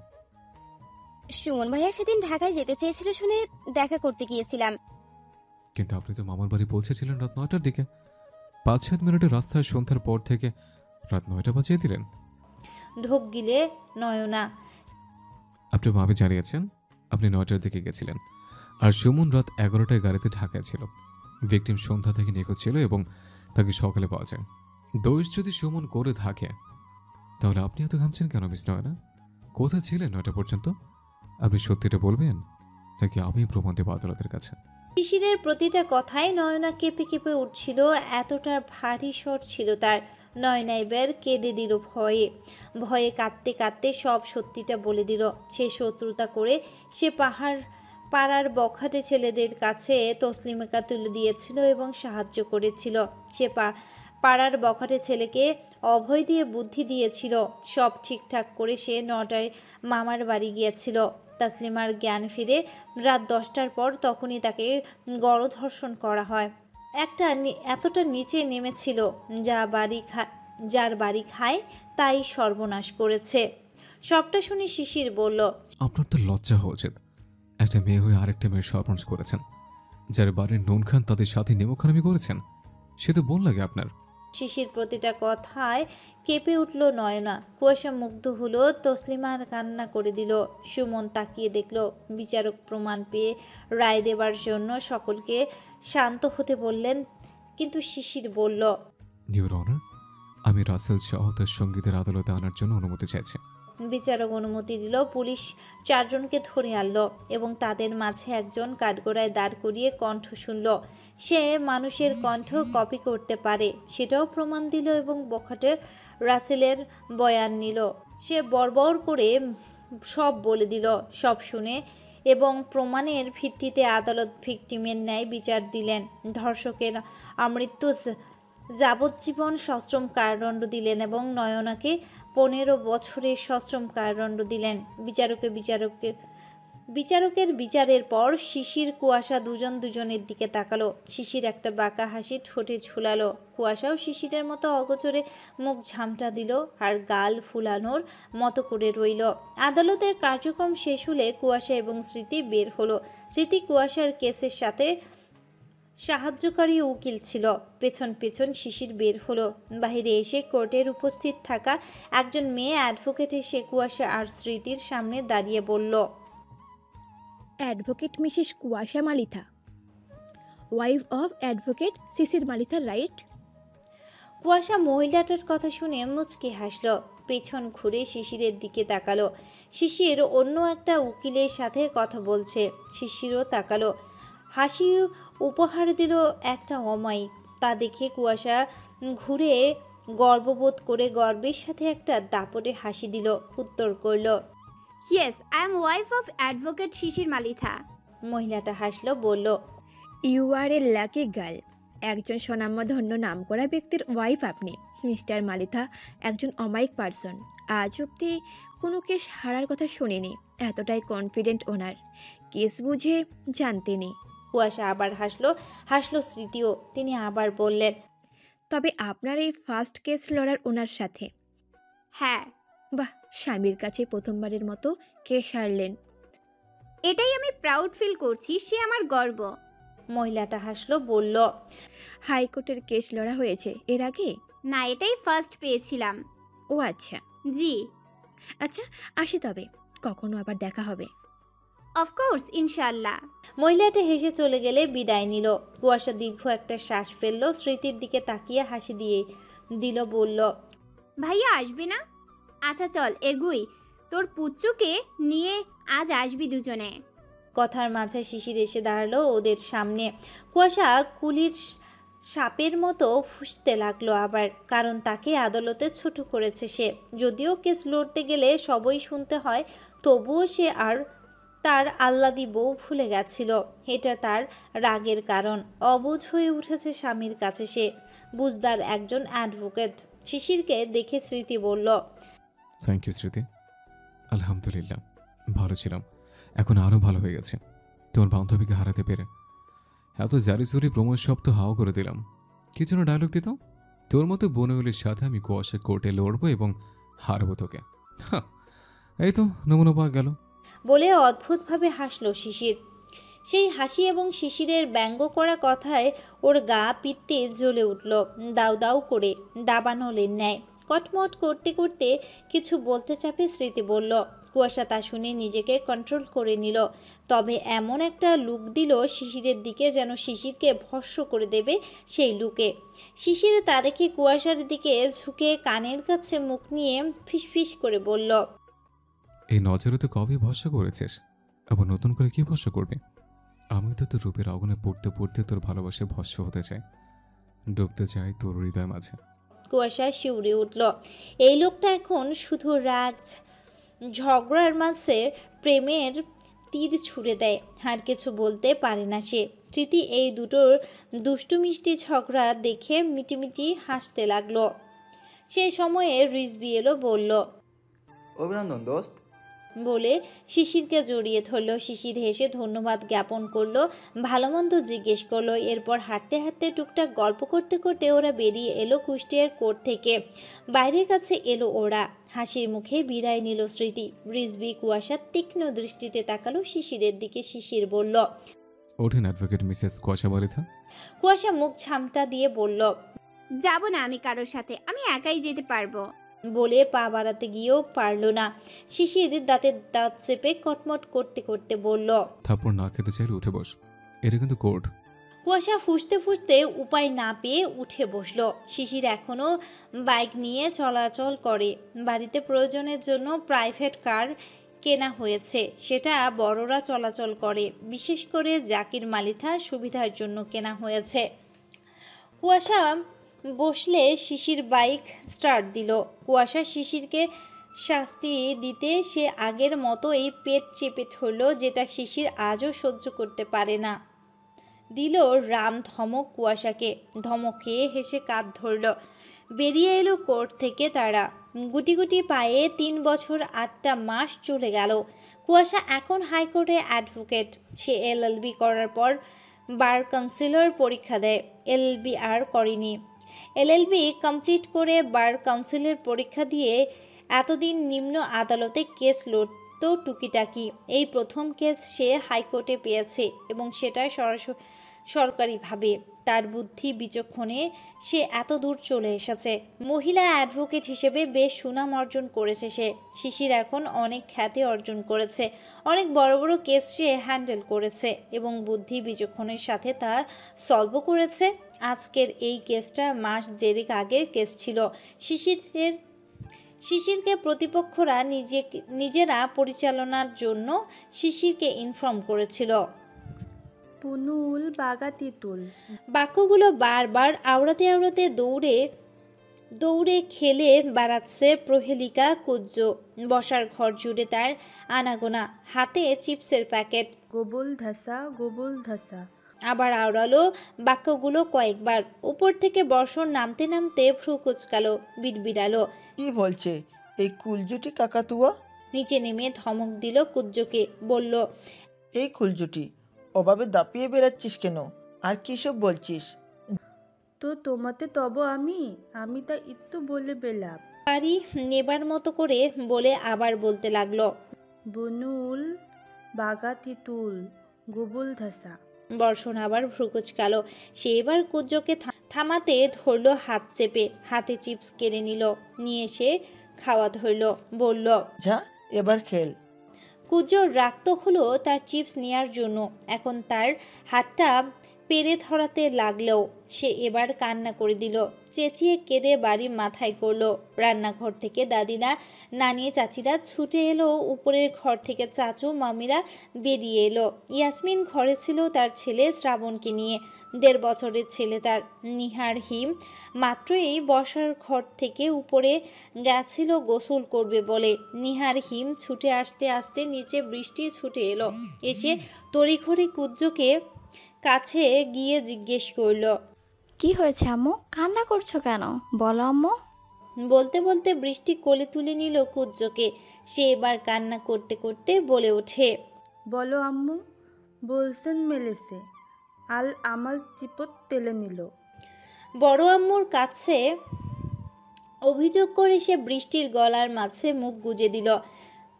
সুমন ভাইয়া সেদিন ঢাকায় যেতে চেয়েছিল শুনে দেখা করতে গিয়েছিলাম। কিন্তু আপনি তো মামার বাড়ি পৌঁছেছিলেন রাত 9টার দিকে। 5-7 মিনিটের রাস্তায় সন্ধ্যার পর থেকে রাত 9টা বাজিয়ে দিলেন। ঢোক গিলে নয়না। আপনি মামি জানিয়েছেন আপনি 9টার দিকে গেছিলেন, আর সুমন রাত 11টায় গাড়িতে ঢাকায় ছিল। ভিকটিম সন্ধ্যা থেকে নিখোঁজ ছিল এবং তাকে সকালে পাওয়া যায়। দোষ যদি সুমন করে থাকে, তাহলে আপনি এত ঘামছেন কেন মিস নয়না? কোথায় ছিলেন 9টা পর্যন্ত? আপনি সত্যিটা বলবেন নাকি আমি প্রমাণ দেব আদালতের কাছে? শিশিরের প্রতিটা কথায় নয়না কেঁপে কেঁপে উঠছিল। এতটা ভারী স্বর ছিল তার। নয়না এবার কেঁদে দিল ভয়ে। ভয়ে কাঁদতে কাঁদতে সব সত্যিটা বলে দিল। সে শত্রুতা করে সে পাড়ার বখাটে ছেলেদের কাছে তসলিমাকে তুলে দিয়েছিল এবং সাহায্য করেছিল। সে পাড়ার বখাটে ছেলেকে অভয় দিয়ে বুদ্ধি দিয়েছিল। সব ঠিকঠাক করে সে 9টায় মামার বাড়ি গিয়েছিল। তাসলিমার জ্ঞান ফিরে রাত 10টার পর। তখনই তাকে গণধর্ষণ করা হয়। এতটা নিচে নেমেছিল, যার বাড়ি খায় তাই সর্বনাশ করেছে। সবটা শুনে শিশির বলল, আপনার তো লজ্জা হওয়া উচিত। একটা মেয়ে হয়ে আরেকটা মেয়ের সর্বনাশ করেছেন। যার বাড়ির নুন খান তাদের সাথে নেমখানামি করেছেন, সে তো বোন লাগে আপনার। শিশির প্রতিটা কথায় কেঁপে উঠল নয়না। কুয়াশা মুগ্ধ হলো। তসলিমার কান্না করে দিল। সুমন তাকিয়ে দেখল। বিচারক প্রমাণ পেয়ে রায় দেবার জন্য সকলকে শান্ত হতে বললেন, কিন্তু শিশির বলল, ইয়োর অনার, আমি রাসেল সহ তার সঙ্গীদের আদালতে আনার জন্য অনুমতি চাইছি। বিচারক অনুমতি দিল। পুলিশ 4 জনকে ধরে আনলো এবং তাদের মাঝে একজন কাঠগড়ায় দাঁড় করিয়ে কণ্ঠ শুনল। সে মানুষের কণ্ঠ কপি করতে পারে সেটাও প্রমাণ দিল এবং বখাটে রাসেলের বয়ান নিল। সে বড়বড় করে সব বলে দিল। সব শুনে এবং প্রমাণের ভিত্তিতে আদালত ভিকটিমের ন্যায় বিচার দিলেন। ধর্ষকের আমৃত্যু যাবজ্জীবন সশ্রম কারাদণ্ড দিলেন এবং নয়নাকে 15 বছরের সশ্রম কারাদণ্ড দিলেন। বিচারকের বিচারের পর শিশির কুয়াশা দুজনের দিকে তাকালো। শিশির একটা বাঁকা হাসি ঠোঁটে ঝুলালো। কুয়াশাও শিশিরের মতো অগোচরে মুখ ঝামটা দিল আর গাল ফুলানোর মতো করে রইল। আদালতের কার্যক্রম শেষ হলে কুয়াশা এবং স্মৃতি বের হলো। স্মৃতি কুয়াশার কেসের সাথে সাহায্যকারী উকিল ছিল। পেছন পেছন শিশির বের হলো। বাহিরে এসে কোর্টের উপস্থিত থাকা একজন মেয়ে অ্যাডভোকেট এসে কুয়াশা আর স্মৃতির সামনে দাঁড়িয়ে বলল, advocate Mrs Kuasha Malitha, wife of advocate Shishir Malitha, right? Kuasha মহিলাটার কথা শুনে মুচকি হাসল। পেছন ঘুরে শিশিরের দিকে তাকালো। শিশির অন্য একটা উকিলের সাথে কথা বলছে। শিশিরও তাকালো, হাসি উপহার দিল একটা অমায়িক। তা দেখে কুয়াশা ঘুরে গর্ববোধ করে গর্বের সাথে একটা দাপটে হাসি দিল। উত্তর করল, yes, I am wife of advocate Shishir Malitha. মহিলাটা হাসলো, বলল, you are a lucky girl. একজন স্বনামধন্য নামকরা ব্যক্তির ওয়াইফ আপনি। মিস্টার মালিথা একজন অমায়িক পার্সন। আজ অব্দি কোনো কেস হারার কথা শুনিনি। এতটাই কনফিডেন্ট ওনার। কেস বুঝে জানতেনি। কুয়াশা আবার হাসলো স্মৃতিও। তিনি আবার বললেন, তবে আপনার এই ফার্স্ট কেস লড়ার ওনার সাথে? হ্যাঁ। বাহ, স্বামীর কাছে প্রথমবারের মতো কেস হারলেন। এটাই আমি প্রাউড ফিল করছি, সে আমার গর্ব। মহিলাটা হাসলো, বলল, হাইকোর্টের কেস লড়া হয়েছে এর আগে? না, এটাই ফার্স্ট পেয়েছিলাম। ও আচ্ছা। জি। আচ্ছা, আসি তবে, কখনো আবার দেখা হবে। অফকোর্স, ইনশাআল্লাহ। মহিলাটা হেসে চলে গেলে বিদায় নিল। কুয়াশা দীর্ঘ একটা শ্বাস ফেললো। স্মৃতির দিকে তাকিয়ে হাসি দিয়ে দিল, বলল, ভাইয়া আসবে না? আচ্ছা চল এগুই, তোর পুচ্চুকে নিয়ে আজ আসবি দুজনে। কথার মাঝে শিশির এসে দাঁড়ালো ওদের সামনে। কুয়াশা কুলির সাপের মতো ফুঁসতে লাগলো আবার, কারণ তাকে আদালতে ছোট করেছে সে। যদিও কেস লড়তে গেলে সবই শুনতে হয়, তবুও সে আর তার আহ্লাদি বউ ভুলে গেছিল। এটা তার রাগের কারণ। অবুঝ হয়ে উঠেছে স্বামীর কাছে সে। বুঝদার একজন অ্যাডভোকেট। শিশিরকে দেখে স্মৃতি বলল, থ্যাংক ইউ স্মৃতি। আলহামদুলিল্লাহ, ভালো ছিলাম, এখন আরও ভালো হয়ে গেছে তোর বান্ধবীকে হারাতে পেরে। এত জারিসুরি প্রমোদ সব তো হাওয়া করে দিলাম। কি জন্য ডায়লগ দিত? তোর মতো বনউলির সাথে আমি কুয়াশা কোর্টে লড়বো এবং হারবো তোকে। এই তো নমুনা পাওয়া গেল বলে অদ্ভুতভাবে হাসল শিশির। সেই হাসি এবং শিশিরের ব্যঙ্গ করা কথায় ওর গা পিত্তে জ্বলে উঠল দাউ দাউ করে, দাবানলের ন্যায়। কটমট করতে করতে কিছু বলতে চাপে স্মৃতি বলল। কুয়াশা তা শুনে নিজেকে কন্ট্রোল করে নিল, তবে এমন একটা লুক দিল শিশিরের দিকে যেন শিশিরকে ভস্ম করে দেবে সেই লুকে। শিশির তা দেখে কুয়াশার দিকে ঝুঁকে কানের কাছে মুখ নিয়ে ফিসফিস করে বলল, এই নজরে তো কবে ভস্ম করেছিস, আবার নতুন করে কি ভস্ম করবি? আমি তো তোর রূপের আগুনে পড়তে পড়তে তোর ভালোবাসে ভস্ম হতে চাই, ডুবতে চাই তোর হৃদয় মাঝে। কুয়াশা শিউরে উঠল। এই লোকটা এখন শুধু রাগ ঝগড়ার মাঝে প্রেমের তীর ছুঁড়ে দেয়, আর কিছু বলতে পারে না সে। স্মৃতি এই দুটোর দুষ্টু মিষ্টি ঝগড়া দেখে মিটিমিটি হাসতে লাগলো। সেই সময়ে রিজবি এলো, বলল, অভিনন্দন দোস্ত, বলে শিশিরকে জড়িয়ে ধরল। শিশির হেসে ধন্যবাদ জ্ঞাপন করলো, ভালো মন্দ জিজ্ঞেস করলো। এরপর হাঁটতে হাঁটতে টুকটাক গল্প করতে করতে ওরা বেরিয়ে এলো কুষ্টিয়ার কোর্ট থেকে। বাইরের কাছে এলো ওরা। হাসির মুখে বিদায় নিল স্মৃতি। রিজবি কুয়াশার তীক্ষ্ণ দৃষ্টিতে তাকালো শিশিরের দিকে। শিশির বলল, ওঠেন অ্যাডভোকেট মিসেস কুয়াশা মালিথা। কুয়াশা মুখ ঝামটা দিয়ে বলল, যাব না আমি কারোর সাথে, আমি একাই যেতে পারবো। বলে পা বাড়াতে গিয়েও পারল না। শিশির দাঁতের দাঁত চেপে কটমট করতে করতে বলল, থাপ্পড় না খেতে চাইলে উঠে বস, এটা কিন্তু কোর্ট। কুয়াশা ফুঁসতে ফুঁসতে উপায় না পেয়ে উঠে বসলো। শিশির এখনও বাইক নিয়ে চলাচল করে। বাড়িতে প্রয়োজনের জন্য প্রাইভেট কার কেনা হয়েছে, সেটা বড়রা চলাচল করে। বিশেষ করে জাকির মালিথার সুবিধার জন্য কেনা হয়েছে। কুয়াশা বসলে শিশির বাইক স্টার্ট দিল। কুয়াশা শিশিরকে শাস্তি দিতে সে আগের মতোই পেট চেপে ধরল, যেটা শিশির আজও সহ্য করতে পারে না। দিল রাম ধমক কুয়াশাকে। ধমক খেয়ে হেসে কাঁধ ধরল। বেরিয়ে এলো কোর্ট থেকে তারা। গুটি গুটি পায়ে 3 বছর 8টা মাস চলে গেল। কুয়াশা এখন হাইকোর্টে অ্যাডভোকেট। সে এলএলবি করার পর বার কাউন্সিলর পরীক্ষা দেয়। এলএলবি আর করেনি। এলএলবি কমপ্লিট করে বার কাউন্সিলের পরীক্ষা দিয়ে এতদিন নিম্ন আদালতে কেস লড়ত টুকিটাকি। এই প্রথম কেস সে হাইকোর্টে পেয়েছে এবং সেটা সরকারিভাবে। তার বুদ্ধি বিচক্ষণে সে এত দূর চলে এসেছে। মহিলা অ্যাডভোকেট হিসেবে বেশ সুনাম অর্জন করেছে সে। শিশির এখন অনেক খ্যাতি অর্জন করেছে। অনেক বড় বড় কেস সে হ্যান্ডেল করেছে এবং বুদ্ধি বিচক্ষণের সাথে তা সলভও করেছে। আজকের এই কেসটা মাস দেড়েক আগের কেস ছিল। শিশিরকে প্রতিপক্ষরা নিজেরা পরিচালনার জন্য শিশিরকে ইনফর্ম করেছিল। পুনুল বাগা তিতুল। বাক্যগুলো বারবার আওড়াতে আওড়াতে দৌড়ে খেলে বেড়াচ্ছে প্রহেলিকা কুজ্জ। বসার ঘর জুড়ে তার আনাগোনা, হাতে চিপসের প্যাকেট। গোবল ধাসা গোবল ধাসা। আবার আওড়ালো বাক্যগুলো কয়েকবার। উপর থেকে বর্ষণ নামতে নামতে ভ্রু কুচকালো, বিড়বিড়ালো। কি বলছে এই কুলজুটি কাকাতুয়া? নিচে নেমে ধমক দিল কুজ্জকে। বলল, এই কুলজুটি, ওভাবে দাপিয়ে বেড়াচ্ছিস কেন? আর কি সব বলছিস? তো তোমাতে তব আমি তা একটু বলে বেলাম। পারি নেবার মতো করে বলে আবার বলতে লাগলো, বনুল বাগা তিতুল গোবল ধাসা। বর্ষণ আবার ভ্রু কুচকালো। সে এবার কুজ্জকে থামাতে ধরল হাত চেপে। হাতে চিপস কেড়ে নিয়ে সে খাওয়া ধরল। বলল, যা এবার খেল। কুজ্জোর রাগ তো হলো তার চিপস নেয়ার জন্য। এখন তার হাতটা পেরে ধরাতে লাগলেও সে এবার কান্না করে দিল। চেঁচিয়ে কেঁদে বাড়ি মাথায় করলো। রান্নাঘর থেকে দাদিরা, নানিয়ে চাচিরা ছুটে এলো। উপরের ঘর থেকে চাচু মামিরা বেরিয়ে এলো। ইয়াসমিন ঘরে ছিল তার ছেলে শ্রাবণকে নিয়ে। 1.5 বছরের ছেলে তার। নিহার হিম মাত্রই বসার ঘর থেকে উপরে গেছিল গোসল করবে বলে। নিহার হিম ছুটে আসতে আসতে নিচে বৃষ্টি ছুটে এলো। এসে তড়িঘড়ি কুজ্জকে কাছে গিয়ে জিজ্ঞেস করলো, কি হয়েছে আম্মু? কান্না করছো কেন? বলো আম্মু। বলতে বলতে বৃষ্টি কোলে তুলে নিল কুজ্জকে। সে এবার কান্না করতে করতে বলে ওঠে, বলো আম্মু, বলছেন মেলেছে আল আমাল চিপত তেলে নিল। বড় আম্মুর কাছে অভিযোগ করে সে বৃষ্টির গলার মাঝে মুখ গুজে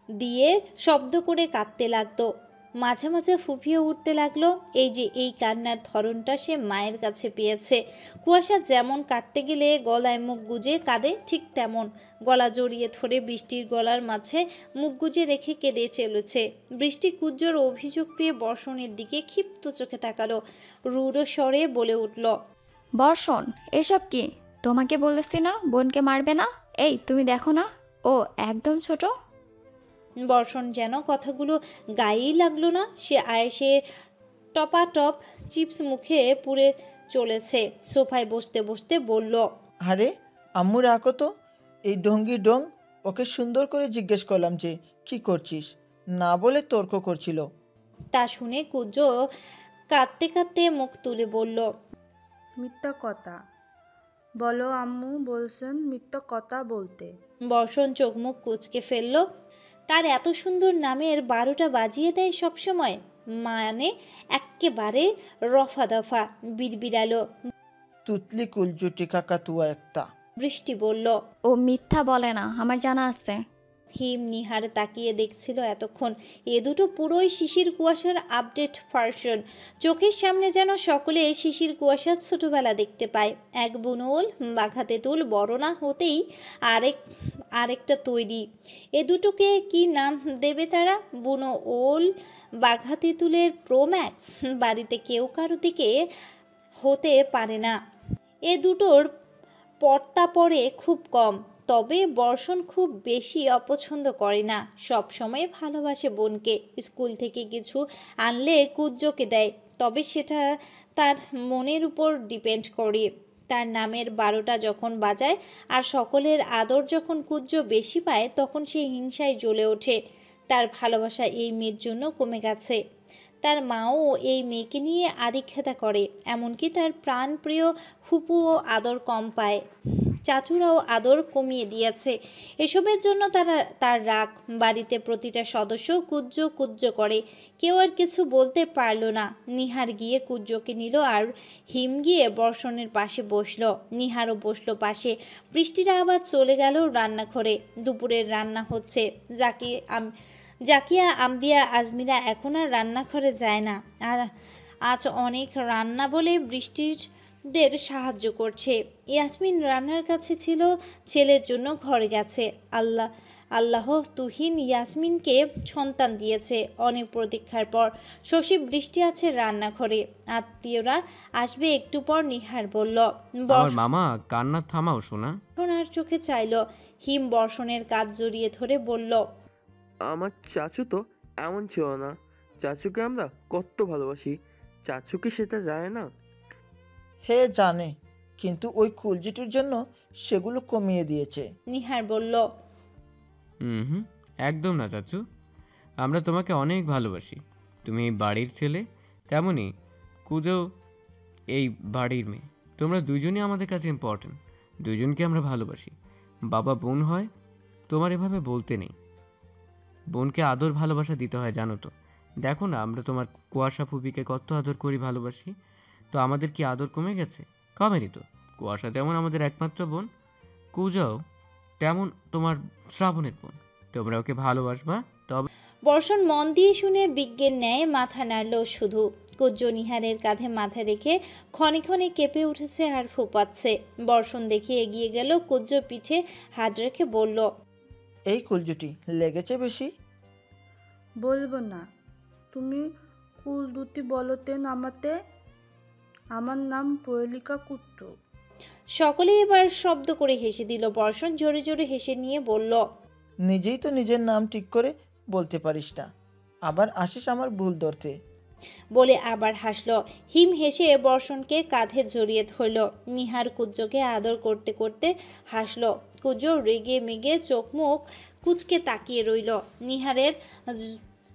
দিয়ে শব্দ করে কাঁদতে লাগতো। মাঝে মাঝে ফুঁপিয়ে উঠতে লাগলো। এই কান্নার ধরনটা সে মায়ের কাছে পেয়েছে। কুয়াশা যেমন কাঁদতে গেলে গলায় মুখ গুজে কাঁদে, ঠিক তেমন গলা জড়িয়ে ধরে বৃষ্টির গলার মাঝে মুখ গুজে রেখে কেঁদে চলেছে। বৃষ্টি কুজ্জোর অভিযোগ পেয়ে বর্ষণের দিকে ক্ষিপ্ত চোখে তাকালো। রূঢ় স্বরে বলে উঠল, বর্ষণ, এসব কি? তোমাকে বলেছি না বোনকে মারবে না? এই তুমি দেখো না ও একদম ছোট। বর্ষণ যেন কথাগুলো গায়েই লাগলো না। সে আয়েসে টপাটপ চিপস মুখে পুরে চলেছে। সোফায় বসতে বসতে বলল, আরে আম্মু রাখো তো এই ডঙ্গি ডং। ওকে সুন্দর করে জিজ্ঞেস করলাম যে কি করছিস, না বলে তর্ক করছিল। তা শুনে কুজ্জ কাঁদতে কাঁদতে মুখ তুলে বলল, মিথ্যা কথা বলো আম্মু, বলছেন মিথ্যা কথা বলতে। বর্ষণ চোখ মুখ কুচকে ফেলল। তার এত সুন্দর নামের 12টা বাজিয়ে দেয় সবসময়। মানে একেবারে রফা দফা। বিড়বিড়ালো, তুতলি কুলজুটি কাকাতুয়া একটা। বৃষ্টি বলল, ও মিথ্যা বলে না, আমার জানা আছে। হিম নিহার তাকিয়ে দেখছিল এতক্ষণ। এ দুটো পুরোই শিশির কুয়াশার আপডেট ভার্সন। চোখের সামনে যেন সকলে শিশির কুয়াশার ছোটবেলা দেখতে পায়। এক বুনোল বাঘা তেঁতুল বড় না হতেই আরেকটা তৈরি। এ দুটোকে কি নাম দেবে তারা? বুনোল বাঘা তেঁতুলের প্রোম্যাক্স। বাড়িতে কেউ কারো দিকে হতে পারে না। এ দুটোর পর্তা পড়ে খুব কম, তবে বর্ষণ খুব বেশি অপছন্দ করে না। সব সময় ভালোবাসে বোনকে। স্কুল থেকে কিছু আনলে কুজ্জোকে দেয়, তবে সেটা তার মনের উপর ডিপেন্ড করে। তার নামের 12টা যখন বাজায় আর সকলের আদর যখন কুজ্জো বেশি পায়, তখন সে হিংসায় জ্বলে ওঠে। তার ভালোবাসা এই মেয়ের জন্য কমে গেছে। তার মাও এই মেয়েকে নিয়ে আদিক্ষেতা করে, এমনকি তার প্রাণপ্রিয় ফুপুও আদর কম পায়। চাচুরাও আদর কমিয়ে দিয়েছে। এসবের জন্য তার রাগ। বাড়িতে প্রতিটা সদস্য কুজ্জো কুজ্জো করে। কেউ আর কিছু বলতে পারল না। নিহার গিয়ে কুজ্জোকে নিল আর হিম গিয়ে বর্ষণের পাশে বসলো। নিহারও বসলো পাশে। বৃষ্টিরা আবার চলে গেল রান্নাঘরে। দুপুরের রান্না হচ্ছে। জাকিয়া, আম্বিয়া, আজমিরা এখন আর রান্নাঘরে যায় না। আজ অনেক রান্না বলে বৃষ্টিদের সাহায্য করছে। ইয়াসমিন রান্নার কাছে ছিল, ছেলের জন্য ঘরে গেছে। আল্লাহ তুহিন ইয়াসমিনকে সন্তান দিয়েছে অনেক প্রতীক্ষার পর। শশী, বৃষ্টি আছে রান্নাঘরে, আত্মীয়রা আসবে একটু পর। নিহার বলল। আমার মামা কান্না থামাও শোনা। আর চোখে চাইল। হিম বর্ষণের কাজ জড়িয়ে ধরে বলল, আমার চাচু তো এমন ছিল না। চাচুকে আমরা কত ভালোবাসি, চাচুকে সেটা যায় না। হে জানে, কিন্তু ওই কুলজিটির জন্য সেগুলো কমিয়ে দিয়েছে। নিহার বলল, হুম, একদম না চাচু, আমরা তোমাকে অনেক ভালোবাসি। তুমি এই বাড়ির ছেলে, তেমনি কুজো এই বাড়ির মেয়ে। তোমরা দুজনই আমাদের কাছে ইম্পর্ট্যান্ট। দুজনকে আমরা ভালোবাসি। বাবা বোন হয়, তোমার এভাবে বলতে নেই। বোনকে আদর ভালোবাসা দিতে হয়, জানো তো। দেখো না, আমরা তোমার কুয়াশা ফুপিকে কত আদর করি, ভালোবাসি। তো আমাদের কি আদর কমে গেছে? কমেনি তো। কুয়াশা যেমন আমাদের একমাত্র বোন, কুজাও তেমন তোমার শ্রাবণের বোন। তোমরা ওকে ভালোবাসবা। তবে বর্ষণ মন দিয়ে শুনে বিজ্ঞের ন্যায় মাথা নাড়ল শুধু। কুজ্জো নিহারের কাঁধে মাথা রেখে ক্ষণে ক্ষণে কেঁপে উঠেছে আর ফুপাচ্ছে। বর্ষণ দেখে এগিয়ে গেল, কুজ্জো পিঠে হাত রেখে বলল, এই কুলজুটি লেগেছে বেশি? বলবো না। তুমি কুল দুটি বলতে নামাতে। আমার নাম পহেলিকা কুট্টু। সকলে এবার শব্দ করে হেসে দিল। বর্ষণ জোরে জোরে হেসে নিয়ে বলল, নিজেই তো নিজের নাম ঠিক করে বলতে পারিস না, আবার আসিস আমার ভুল ধরতে। বলে আবার হাসল। হিম হেসে বর্ষণকে কাঁধে জড়িয়ে ধরল। নিহার কুজ্জোকে আদর করতে করতে হাসল। কুজ্জো রেগে মেগে চোখ মুখ কুচকে তাকিয়ে রইল। নিহারের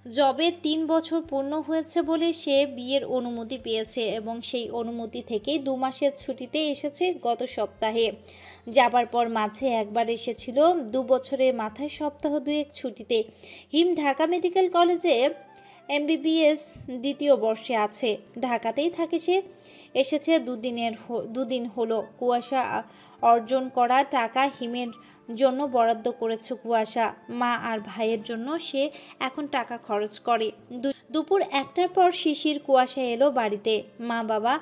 জবে 3 বছর পূর্ণ হয়েছে বলে সে বিয়ের অনুমতি পেয়েছে এবং সেই অনুমতি থেকেই 2 মাসের ছুটিতে এসেছে গত সপ্তাহে। যাবার পর মাঝে একবার এসেছিল 2 বছরের মাথায় সপ্তাহ 2 ছুটিতে। হিম ঢাকা মেডিকেল কলেজে MBBS 2য় বর্ষে আছে। ঢাকাতেই থাকে সে। এসেছে দুদিন হলো। কুয়াশা অর্জন করা টাকা হিমের জন্য বরাদ্দ করেছে কুয়াশা। মা আর ভাইয়ের জন্য সে এখন টাকা খরচ করে। দুপুর 1টার পর শিশির কুয়াশা এলো বাড়িতে। মা বাবা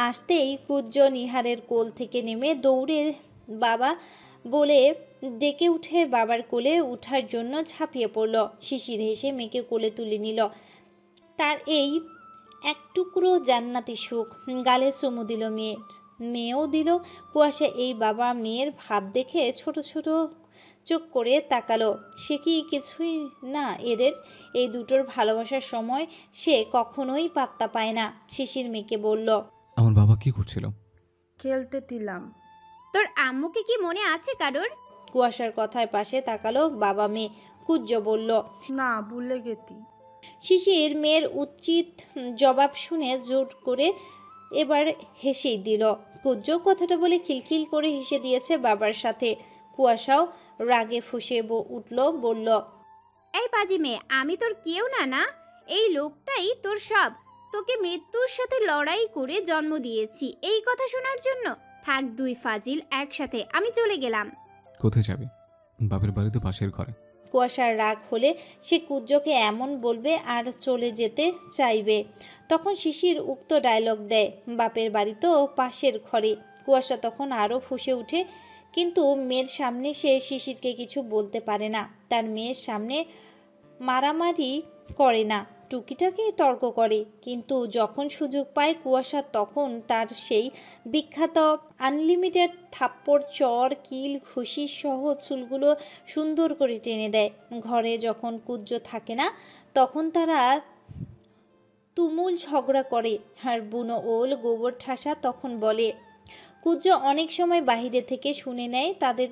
আসতেই কুজ্জো নিহারের কোল থেকে নেমে দৌড়ে বাবা বলে ডেকে উঠে বাবার কোলে উঠার জন্য ঝাঁপিয়ে পড়ল। শিশির হেসে মেয়েকে কোলে তুলে নিল। তার এই এক টুকরো জান্নাতি সুখ। গালে চুমু দিল মেয়েও দিল। কুয়াশা এই বাবা মেয়ের ভাব দেখে ছোট ছোট চোখ করে তাকালো। সে কি কিছুই না এদের? এই দুটোর ভালোবাসার সময় সে কখনোই পাত্তা পায় না। শিশির মেয়েকে বলল, আমার বাবা কি করছিল? খেলতে দিলাম। তোর আম্মুকে কি মনে আছে কারোর? কুয়াশার কথায় পাশে তাকালো বাবা মেয়ে। কুজ্জো বলল, না, ভুলে গেছি। শিশির মেয়ের উচিত জবাব শুনে জোর করে এবার হেসেই দিল। কুজ্জো কথাটা বলে খিলখিল করে হেসে দিয়েছে বাবার সাথে। কুয়াশাও রাগে ফুঁসে উঠল, বলল, এই পাজি মেয়ে, আমি তোর কেউ না। না, এই লোকটাই তোর সব। তোকে মৃত্যুর সাথে লড়াই করে জন্ম দিয়েছি এই কথা শোনার জন্য। থাক 2 ফাজিল একসাথে, আমি চলে গেলাম। কোথায় যাবি? বাপের বাড়ি তো পাশের ঘরে। কুয়াশার রাগ হলে সে কুজ্জকে এমন বলবে আর চলে যেতে চাইবে। তখন শিশির উক্ত ডায়লগ দেয়, বাপের বাড়ি তো পাশের ঘরে। কুয়াশা তখন আরও ফুঁসে ওঠে, কিন্তু মেয়ের সামনে সে শিশিরকে কিছু বলতে পারে না। তার মেয়ের সামনে মারামারি করে না, টুকিটাকি তর্ক করে, কিন্তু যখন সুযোগ পায় কুয়াশা তখন তার সেই বিখ্যাত আনলিমিটেড থাপ্পড়, চর, কিল, ঘুষি সহ চুলগুলো সুন্দর করে টেনে দেয়। ঘরে যখন কুজ্জ থাকে না তখন তারা তুমুল ঝগড়া করে, আর বুনো ওল গোবর ঠাসা তখন বলে। কুজ্জ অনেক সময় বাহিরে থেকে শুনে নেয় তাদের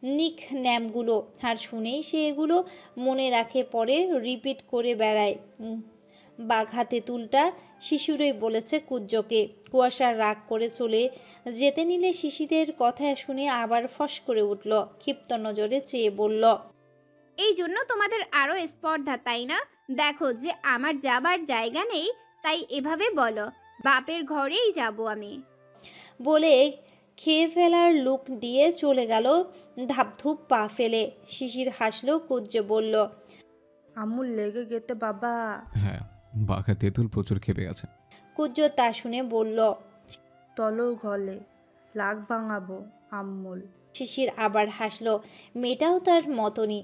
নিক ন্যামগুলো, আর শুনেই সে এগুলো মনে রাখে, পরে রিপিট করে বেড়ায়। বাঘা তেঁতুলটা শিশিরই বলেছে কুজ্জকে। কুয়াশার রাগ করে চলে যেতে নিলে শিশিরের কথা শুনে আবার ফস করে উঠল, ক্ষিপ্ত নজরে চেয়ে বলল, এই জন্য তোমাদের আরও স্পর্ধা, তাই না? দেখো যে আমার যাবার জায়গা নেই, তাই এভাবে বলো বাপের ঘরেই যাব আমি। বলে খেয়ে ফেলার লুক দিয়ে চলে গেল ধাপধুপ পা ফেলে। শিশির হাসলো, কুজ্জে বলল, আমুল লেগে গেতে বাবা। হ্যাঁ, বাঘা তেঁতুল প্রচুর খেপে গেছে। কুজ্জ তা শুনে বলল, তলো ঘলে লাগ ভাঙাবো আম্মুল। শিশির আবার হাসলো, মেয়েটাও তার মতনই,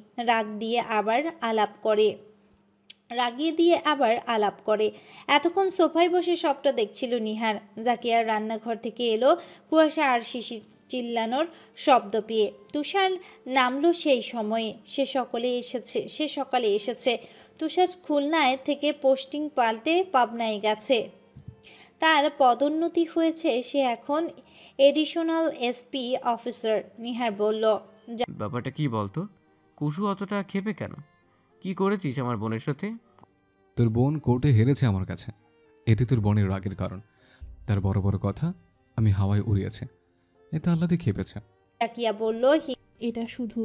রাগিয়ে দিয়ে আবার আলাপ করে। এতক্ষণ সোফায় বসে সবটা দেখছিল নিহার। জাকিয়ার রান্নাঘর থেকে এলো কুয়াশা আর শিশির চিল্লানোর শব্দ পেয়ে। তুষার নামলো সেই সময়ে। সে সকালে এসেছে। তুষার খুলনায় থেকে পোস্টিং পাল্টে পাবনায় গেছে। তার পদোন্নতি হয়েছে, সে এখন এডিশনাল এসপি অফিসার। নিহার বলল, ব্যাপারটা কি বলতো? কুশু অতটা ক্ষেপে কেন? কি করেছিস আমার বোনের সাথে? তোর বোন কোর্টে হেরেছে আমার কাছে, এটি তোর বোনের রাগের কারণ। তার বড় বড় কথা আমি হাওয়ায় উড়িয়েছে, এতে আল্লাদি খেপেছে। জাকিয়া বলল, এটা শুধু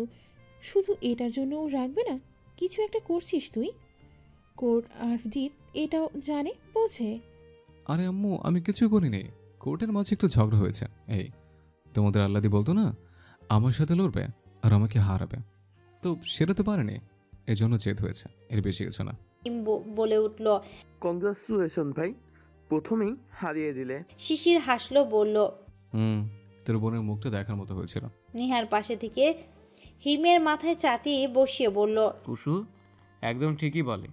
শুধু এটার জন্য ও রাখবে না? কিছু একটা করছিস তুই। কোর্ট আর জিৎ এটাও জানে, বোঝে। আরে আম্মু, আমি কিছু করিনি। কোর্টের মাঝে একটু ঝগড়া হয়েছে। এই তোমাদের আল্লাদি বলতো না আমার সাথে লড়বে আর আমাকে হারাবে, তো সেটা তো পারেনি, এজন্য জেদ হয়েছে, এর বেশি কিছু না। বলে উঠল, কংগ্রাচুলেশন ভাই, প্রথমেই হারিয়ে দিলে। শিশির হাসলো, বলল, তোর বোনের মুখটা দেখার মতো হয়েছিল। নিহার পাশে থেকে হিমের মাথায় চাটি বসিয়ে বলল, কুশু একদম ঠিকই বলে,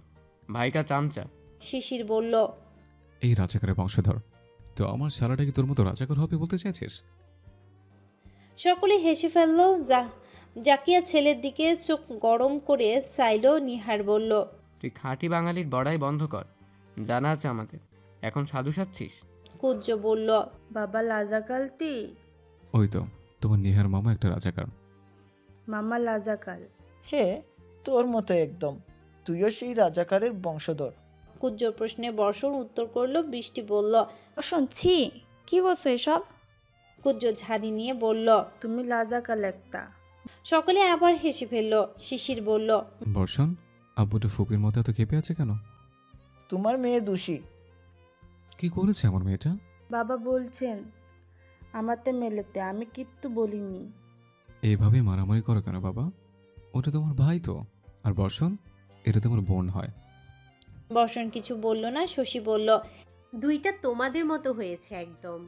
ভাইকা চামচা। শিশির বলল, এই রাজাকারের বংশধর, তো আমার শালাটা কি তোর মতো রাজাকার হবে বলতে চাইছিস? সকলে হেসে ফেলল। জাকিয়া ছেলের দিকে চোখ গরম করে চাইল। নিহার বলল, তুই খাঁটি বাঙালির বড়াই বন্ধ কর, জানা আছে আমাদের। এখন সাধু সাচ্ছিস? কুজ্জ বলল, বাবা লাজাকালতি। ওই তো তোমার নিহার মামা একটা রাজাকার। মামা লাজাকাল। হে, তোর মতো একদম, তুইও সেই রাজাকারের বংশধর। কুজ্জর প্রশ্নে বর্ষণ উত্তর করলো। বৃষ্টি বলল, শুনছি, কি বলছো এসব? কুজ্জ ঝাড়ি নিয়ে বলল, তুমি লাজাকাল একটা। সকলে আবার হেসে ফেলল। শিশির বলল, বর্ষণ, আব্বুটা ফুপির মতো এত কেঁপে আছে কেন? তোমার মেয়ে দোষী। কি করেছে আমার মেয়েটা? বাবা বলছেন আমাতে মেলেতে, আমি কিচ্ছু বলিনি। এইভাবে মারামারি করো কেন বাবা? ওটা তোমার ভাই তো। আর বর্ষণ, এটা তোমার বোন হয়। বর্ষণ কিছু বলল না। শশী বলল, দুইটা তোমাদের মতো হয়েছে একদম।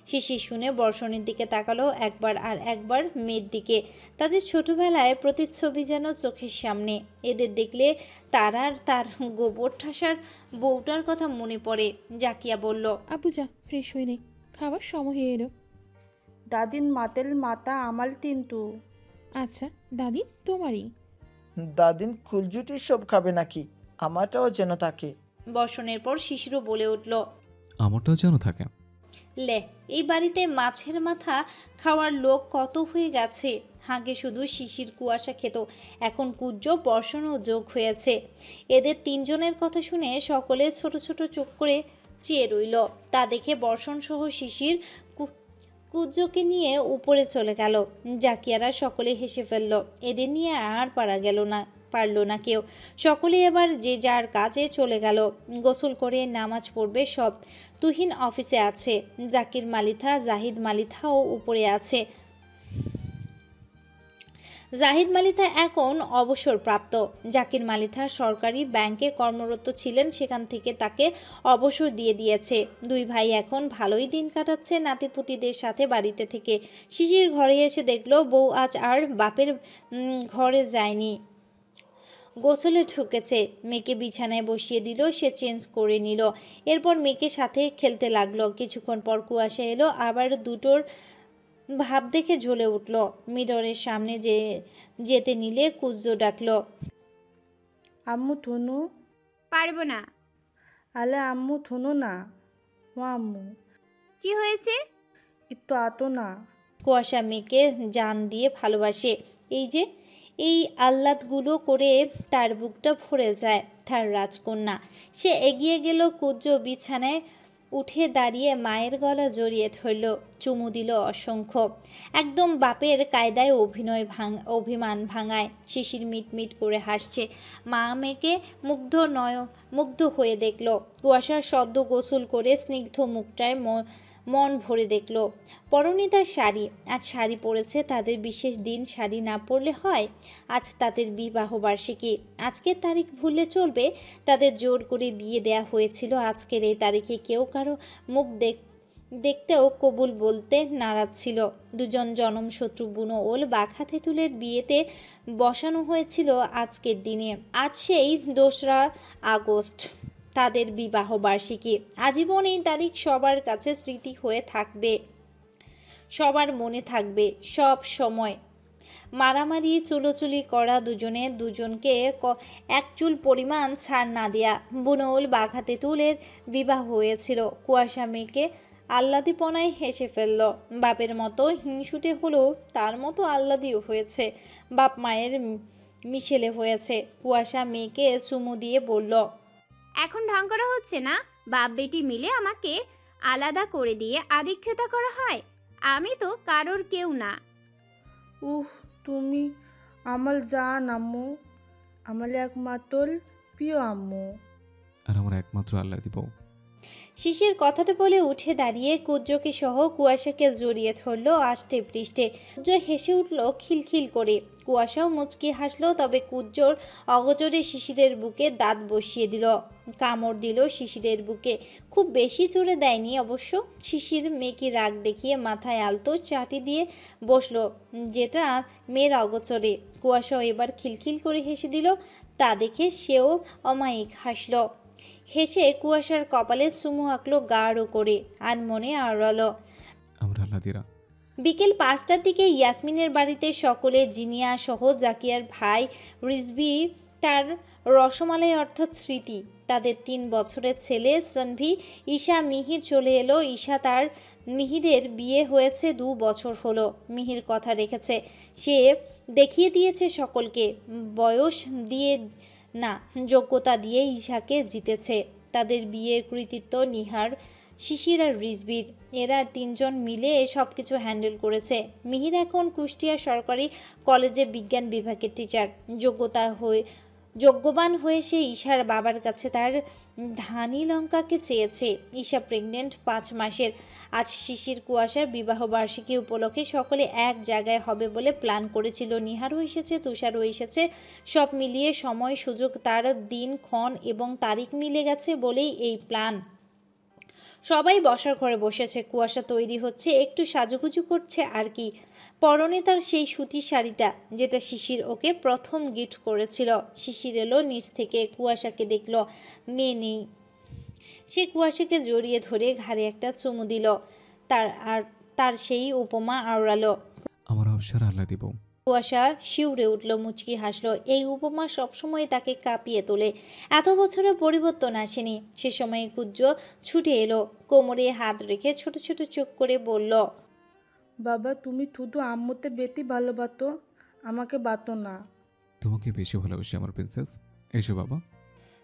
শিশির শুনে বর্ষণের দিকে তাকালো একবার আর একবার মেয়ের দিকে। তাদের ছোটবেলায় প্রতিচ্ছবি যেন চোখের সামনে। এদের দেখলে তার গোবর ঠাসার বউটার কথা মনে পড়ে। জাকিয়া বলল, আপু যা, ফ্রেশ হয়ে নে, খাবার সময় হয়ে এলো। দাদিন মাতেল মাতা আমাল কিন্তু। আচ্ছা দাদি তোমারই। দাদিন খুলজুটি সব খাবে নাকি? আমারটাও যেন থাকে। বর্ষণের পর শিশিরও বলে উঠল, আমারটাও যেন থাকে। লে, এই বাড়িতে মাছের মাথা খাওয়ার লোক কত হয়ে গেছে। আগে শুধু শিশির কুয়াশা খেত, এখন কুজ্জ বর্ষণও যোগ হয়েছে। এদের তিনজনের কথা শুনে সকলে ছোট ছোট চোখ করে চেয়ে রইল। তা দেখে বর্ষণ সহ শিশির কুজ্জকে নিয়ে উপরে চলে গেল। জাকিয়ারা সকলে হেসে ফেলল। এদের নিয়ে আর পারল না কেউ। সকলে এবার যে যার কাজে চলে গেল। গোসল করে নামাজ পড়বে সব। তুহিন অফিসে আছে, জাকির মালিথা, জাহিদ মালিথাও উপরে আছে। জাহিদ মালিথা এখন অবসরপ্রাপ্ত। জাকির মালিথা সরকারি ব্যাংকে কর্মরত ছিলেন, সেখান থেকে তাকে অবসর দিয়ে দিয়েছে। দুই ভাই এখন ভালোই দিন কাটাচ্ছে নাতিপুতিদের সাথে বাড়িতে থেকে। শিশির ঘরে এসে দেখলো বউ আজ আর বাপের ঘরে যায়নি, গোসলে ঢুকেছে। মেয়েকে বিছানায় বসিয়ে দিল, সে চেঞ্জ করে নিল। এরপর মেয়েকে সাথে খেলতে লাগলো। কিছুক্ষণ পর কুয়াশা এলো, আবার দুটোর ভাব দেখে জ্বলে উঠল। মিররের সামনে যেতে নিলে কুজ্জো ডাকলো, আম্মু থুনু। পারবো না। আলে আম্মু থুনু না। ও আম্মু, কি হয়েছে? একটু আতো না। কুয়াশা মেয়েকে জান দিয়ে ভালোবাসে। এই আহ্লাদগুলো করে তার বুকটা ভরে যায়। তার রাজকন্যা। সে এগিয়ে গেল, কুজ্জো বিছানায় উঠে দাঁড়িয়ে মায়ের গলা জড়িয়ে ধরল, চুমু দিল অসংখ্য। একদম বাপের কায়দায় অভিমান ভাঙায়। শিশির মিটমিট করে হাসছে। মা মেয়েকে মুগ্ধ হয়ে দেখল। কুয়াশার সদ্য গোসল করে স্নিগ্ধ মুখটায় মন ভরে দেখল। পরনে তার শাড়ি। আজ শাড়ি পরেছে, তাদের বিশেষ দিন, শাড়ি না পরলে হয়? আজ তাদের বিবাহ বার্ষিকী। আজকের তারিখ ভুললে চলবে? তাদের জোর করে বিয়ে দেয়া হয়েছিল আজকের এই তারিখে। কেউ কারো মুখ দেখতেও কবুল বলতে নারাজ ছিল। দুজন জনম শত্রু বুনো ওল বাঘা তেঁতুলের বিয়েতে বসানো হয়েছিল আজকের দিনে। আজ সেই 2রা আগস্ট, তাদের বিবাহ বার্ষিকী। আজীবন এই তারিখ সবার কাছে স্মৃতি হয়ে থাকবে, সবার মনে থাকবে সব সময়। মারামারি চুলোচুলি করা, দুজনে দুজনকে এক চুল পরিমাণ ছাড় না দেয়া। বুনোল বাঘা তেঁতুলের বিবাহ হয়েছিল। কুয়াশা মেয়েকে আহ্লাদিপনায় হেসে ফেলল। বাপের মতো হিংসুটে হলেও তার মতো আহ্লাদিও হয়েছে। বাপ মায়ের মিশেলে হয়েছে। কুয়াশা মেয়েকে চুমু দিয়ে বলল, এখন ঢং করা হচ্ছে না? বাপ বেটি মিলে আমাকে আলাদা করে দিয়ে আদিক্ষেতা করা হয়? আমি তো কারোর কেউ না। উহ, তুমি আমার জান আম্মু, আমার একমাত্র প্রিয় আম্মু। আর আমার একমাত্র আহ্লাদি বউ। শিশির কথাটা বলে উঠে দাঁড়িয়ে কুজ্জোকে সহ কুয়াশাকে জড়িয়ে ধরল আষ্টে পৃষ্ঠে। কুজ্জো হেসে উঠল খিলখিল করে। কুয়াশাও মুচকি হাসলো, তবে কুজ্জোর অগোচরে শিশিরের বুকে দাঁত বসিয়ে দিল, কামড় দিল শিশিরের বুকে। খুব বেশি জোরে দেয়নি অবশ্য। শিশির মেয়েকে রাগ দেখিয়ে মাথায় আলতো চাটি দিয়ে বসলো, যেটা মেয়ের অগোচরে। কুয়াশাও এবার খিলখিল করে হেসে দিল। তা দেখে সেও অমায়িক হাসল। হেসে কুয়াশার কপালে চুমু আঁকলো গাঢ় করে, আর মনে আওড়ালো, আমরা আহ্লাদিরা। বিকেল 5টার দিকে ইয়াসমিনের বাড়িতে সকলে, জিনিয়া সহ জাকিয়ার ভাই রিজভি, তার রসমালাই অর্থাৎ স্মৃতি, তাদের 3 বছরের ছেলে সানভি, ঈশা, মিহির চলে এলো। ঈশা তার মিহিরের বিয়ে হয়েছে 2 বছর হলো। মিহির কথা রেখেছে, সে দেখিয়ে দিয়েছে সকলকে। বয়স দিয়ে না, যোগ্যতা দিয়ে ঈশাকে জিতেছে। তাদের বিয়ের কৃতিত্ব নিহার, শিশির আর রিজবির। এরা 3 জন মিলে সব কিছু হ্যান্ডেল করেছে। মিহির এখন কুষ্টিয়া সরকারি কলেজে বিজ্ঞান বিভাগের টিচার। যোগ্যবান হয়ে সে ঈশার বাবার কাছে তার ধানি লঙ্কাকে চেয়েছে। ঈশা প্রেগনেন্ট 5 মাসের। আজ শিশির কুয়াশার বিবাহ বার্ষিকী উপলক্ষে সকলে এক জায়গায় হবে বলে প্ল্যান করেছিল। নিহারও এসেছে, তুষারও এসেছে। সব মিলিয়ে সময় সুযোগ, তার দিন ক্ষণ এবং তারিখ মিলে গেছে বলেই এই প্ল্যান। সবাই বসার ঘরে বসেছে। কুয়াশা তৈরি হচ্ছে, একটু সাজুগুজু করছে আর কি। পরনে তার সেই সুতির শাড়িটা, যেটা শিশির ওকে প্রথম গিফট করেছিল। শিশির এলো নিচ থেকে, কুয়াশাকে দেখলো, মেয়ে নেই। সে কুয়াশাকে জড়িয়ে ধরে ঘাড়ে একটা চুমু দিল। তার সেই উপমা আওড়ালো। আমার অবসর আহ্লাদি বউ। কুয়াশা শিউরে উঠল, মুচকি হাসলো। এই উপমা সবসময় তাকে কাঁপিয়ে তোলে। এত বছরে পরিবর্তন আসেনি। সে সময় কুজ্জো ছুটে এলো, কোমরে হাত রেখে ছোট ছোট চোখ করে বলল, বাবা তুমি শুধু আম্মুতে বেশি ভালোবাসো, আমাকে বাতো না। তোমাকে বেশি ভালোবাসি আমার প্রিন্সেস। এসো বাবা।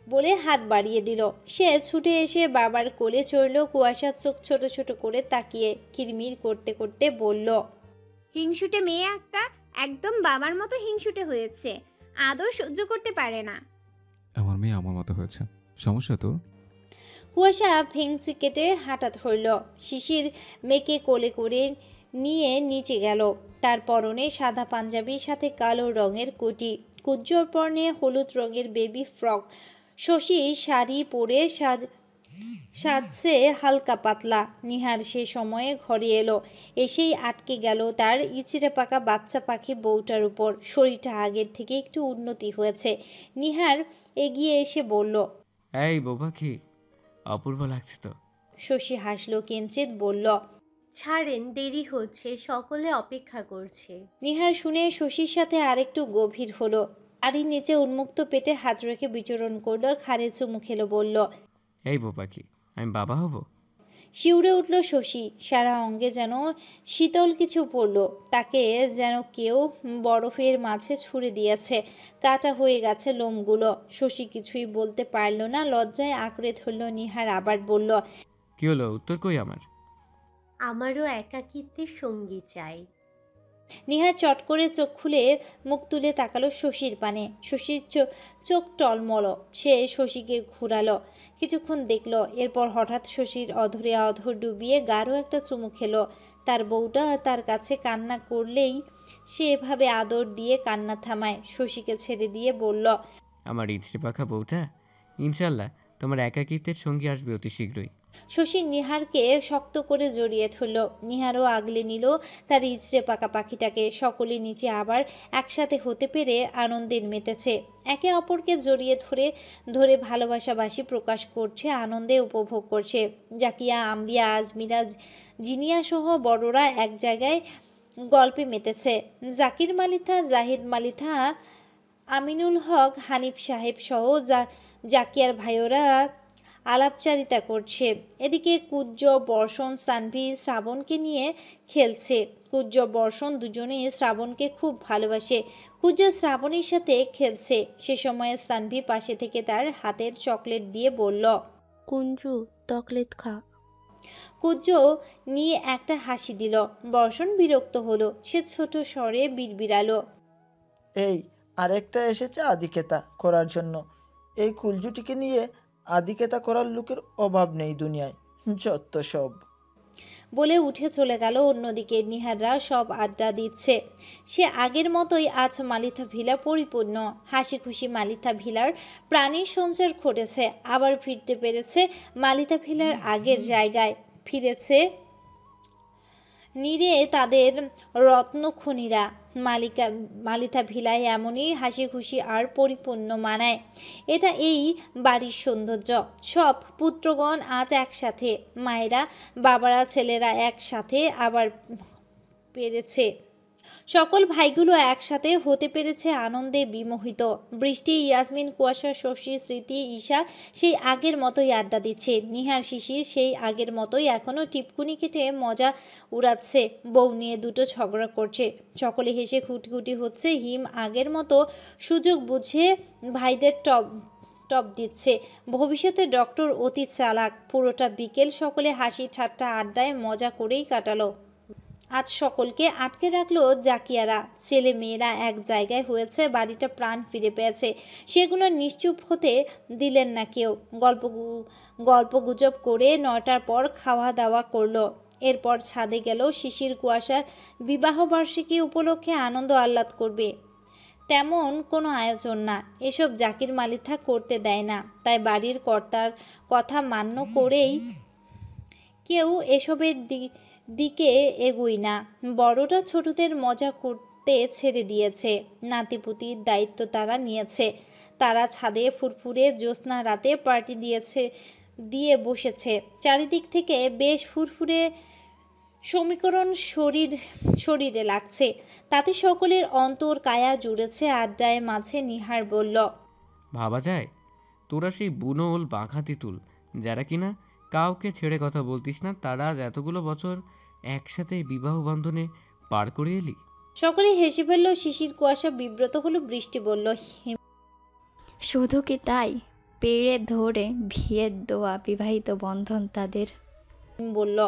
বলে হাত বাড়িয়ে দিল। সে ছুটে এসে বাবার কোলে চড়ল। কুয়াশার চোখ ছোট ছোট করে তাকিয়ে কিরমির করতে করতে বলল, হিংসুটে মেয়ে একটা, একদম বাবার মতো হিংসুটে হয়েছে, আদর সহ্য করতে পারে না। আমার মেয়ে আমার মতো হয়েছে, সমস্যা তোর? কুয়াশা ভেংচি কেটে হাঁটা ধরল। শিশির মেয়েকে কোলে করে নিয়ে নিচে গেল। তার পরনে সাদা পাঞ্জাবির সাথে কালো রঙের কোটি, কুজ্জোর পরনে হলুদ রঙের বেবি ফ্রক। শশী শাড়ি পরে সাজছে হালকা পাতলা। নিহার সে সময়ে ঘরে এলো, এসেই আটকে গেল তার ইচড়ে পাকা বাচ্চা পাখি বউটার উপর। শরীরটা আগের থেকে একটু উন্নতি হয়েছে। নিহার এগিয়ে এসে বলল, এই বউ পাখি, অপূর্ব লাগছে তো। শশী হাসলো কিঞ্চিত, বলল, ছাড়েন, দেরি হচ্ছে, সকলে অপেক্ষা করছে। নিহার শুনে শশীর সাথে আরেকটু গভীর হলো। আড়ির নিচে উন্মুক্ত পেটে হাত রেখে বিচরণ করলো, ঘাড়ে চুমু খেলো, বলল, এই বউ পাখি, আমি বাবা হব। শিউরে উঠল শশী, সারা অঙ্গে যেন শীতল কিছু পড়ল। তাকে যেন কেউ বরফের মাঝে ছুঁড়ে দিয়েছে, কাটা হয়ে গেছে লোমগুলো। শশী কিছুই বলতে পারল না, লজ্জায় আঁকড়ে ধরল। নিহার আবার বলল, কি হলো, উত্তর কই আমার? আমারও একাকিত্বের সঙ্গী চাই। নিহার চট করে চোখ খুলে মুখ তুলে তাকালো শশীর পানে। শশীর চোখ টলমল। সে শশীকে ঘুরালো, কিছুক্ষণ দেখল, এরপর হঠাৎ শশীর অধরে অধর ডুবিয়ে গাঢ় একটা চুমু খেলো। তার বউটা তার কাছে কান্না করলেই সে এভাবে আদর দিয়ে কান্না থামায়। শশীকে ছেড়ে দিয়ে বলল, আমার ইচ্ছে পাখা বউটা ইনশাল্লাহ তোমার একাকিত্বের সঙ্গী আসবে অতি শীঘ্রই। শশী নিহারকে শক্ত করে জড়িয়ে ধরল। নিহারও আগলে নিল তার ইচড়ে পাকা পাখিটাকে। সকলে নিচে আবার একসাথে হতে পেরে আনন্দের মেতেছে। একে অপরকে জড়িয়ে ধরে ধরে ভালোবাসাবাসী প্রকাশ করছে, আনন্দে উপভোগ করছে। জাকিয়া, আম্বিয়া, আজমিরা, জিনিয়া সহ বড়রা এক জায়গায় গল্পে মেতেছে। জাকির মালিথা, জাহিদ মালিথা, আমিনুল হক, হানিফ সাহেব সহ জাকিয়ার ভাইয়েরা আলাপচারিতা করছে। এদিকে কুজ্জ, বর্ষণ, সানভি শ্রাবণকে নিয়ে খেলছে। কুজ্জ, বর্ষণ দুজনেই শ্রাবণকে খুব ভালোবাসে। কুজ্জ শ্রাবণীর সাথে খেলছে। সে সময় সানভি পাশে থেকে তার হাতের চকলেট দিয়ে বলল, কুঞ্জু, চকলেট খা। কুজ্জ নিয়ে একটা হাসি দিল। বর্ষণ বিরক্ত হলো, সে ছোট স্বরে বিড়বিড়ালো, এই আরেকটা এসেছে আদিকেতা করার জন্য। এই কুলজুটিকে নিয়ে আদিকেতা করার লোকের অভাব নেই দুনিয়ায়, যত সব। বলে উঠে চলে গেল অন্যদিকে। নিহাররা সব আড্ডা দিচ্ছে। সে আগের মতোই আজ মালিথা ভিলা পরিপূর্ণ। হাসি খুশি মালিথা ভিলার প্রাণীর সঞ্চার ঘটেছে। আবার ফিরতে পেরেছে মালিথা ভিলার আগের জায়গায়। ফিরেছে নীরে তাদের রত্নখনিরা। মালিথা ভিলায় এমনই হাসি খুশি আর পরিপূর্ণ মানায়। এটা এই বাড়ির সৌন্দর্য। সব পুত্রগণ আজ একসাথে, মায়েরা, বাবারা, ছেলেরা একসাথে আবার পেরেছে। সকল ভাইগুলো একসাথে হতে পেরেছে আনন্দে বিমোহিত। বৃষ্টি, ইয়াসমিন, কুয়াশা, শশী, স্মৃতি, ঈশা সেই আগের মতোই আড্ডা দিচ্ছে। নিহার, শিশির সেই আগের মতোই এখনও টিপকুনি কেটে মজা উড়াচ্ছে। বউ নিয়ে দুটো ঝগড়া করছে। সকলে হেসে খুঁটিখুটি হচ্ছে। হিম আগের মতো সুযোগ বুঝে ভাইদের টপ দিচ্ছে। ভবিষ্যতে ডক্টর অতি চালাক। পুরোটা বিকেল সকলে হাসি ঠাট্টা আড্ডায় মজা করেই কাটালো। আজ সকলকে আটকে রাখলো জাকিয়ারা। ছেলে মেয়েরা এক জায়গায় হয়েছে, বাড়িটা প্রাণ ফিরে পেয়েছে। সেগুলো নিশ্চুপ হতে দিলেন না কেউ। গল্প গুজব করে 9টার পর খাওয়া দাওয়া করলো। এরপর ছাদে গেল। শিশির, কুয়াশার বিবাহবার্ষিকী উপলক্ষে আনন্দ আহ্লাদ করবে, তেমন কোনো আয়োজন না। এসব জাকির মালিথা করতে দেয় না। তাই বাড়ির কর্তার কথা মান্য করেই কেউ এসবের দিকে এগোই না। বড়রা ছোটদের মজা করতে ছেড়ে দিয়েছে। নাতিপুতির দায়িত্ব তারা নিয়েছে। তারা ছাদে ফুরফুরে জ্যোৎস্না রাতে পার্টি দিয়ে বসেছে। চারিদিক থেকে বেশ ফুরফুরে সমীকরণ শরীরে লাগছে। তাতে সকলের অন্তর কায়া জুড়েছে আড্ডায়। মাঝে নিহার বলল, ভাবা যায় তোরা সেই বুনো ওল বাঘা তিতুল যারা কিনা কাউকে ছেড়ে কথা বলতিস না, তারা আজ এতগুলো বছর একসাথে বিবাহ বন্ধনে পার করে এলি। সকলে হেসে ফেলল। শিশির, কুয়াশা বিব্রত হলো। বৃষ্টি বলল, শুধু কি তাই, পেড়ে ধরে বিয়ের দোয়া বিবাহিত বন্ধন তাদের। বলল।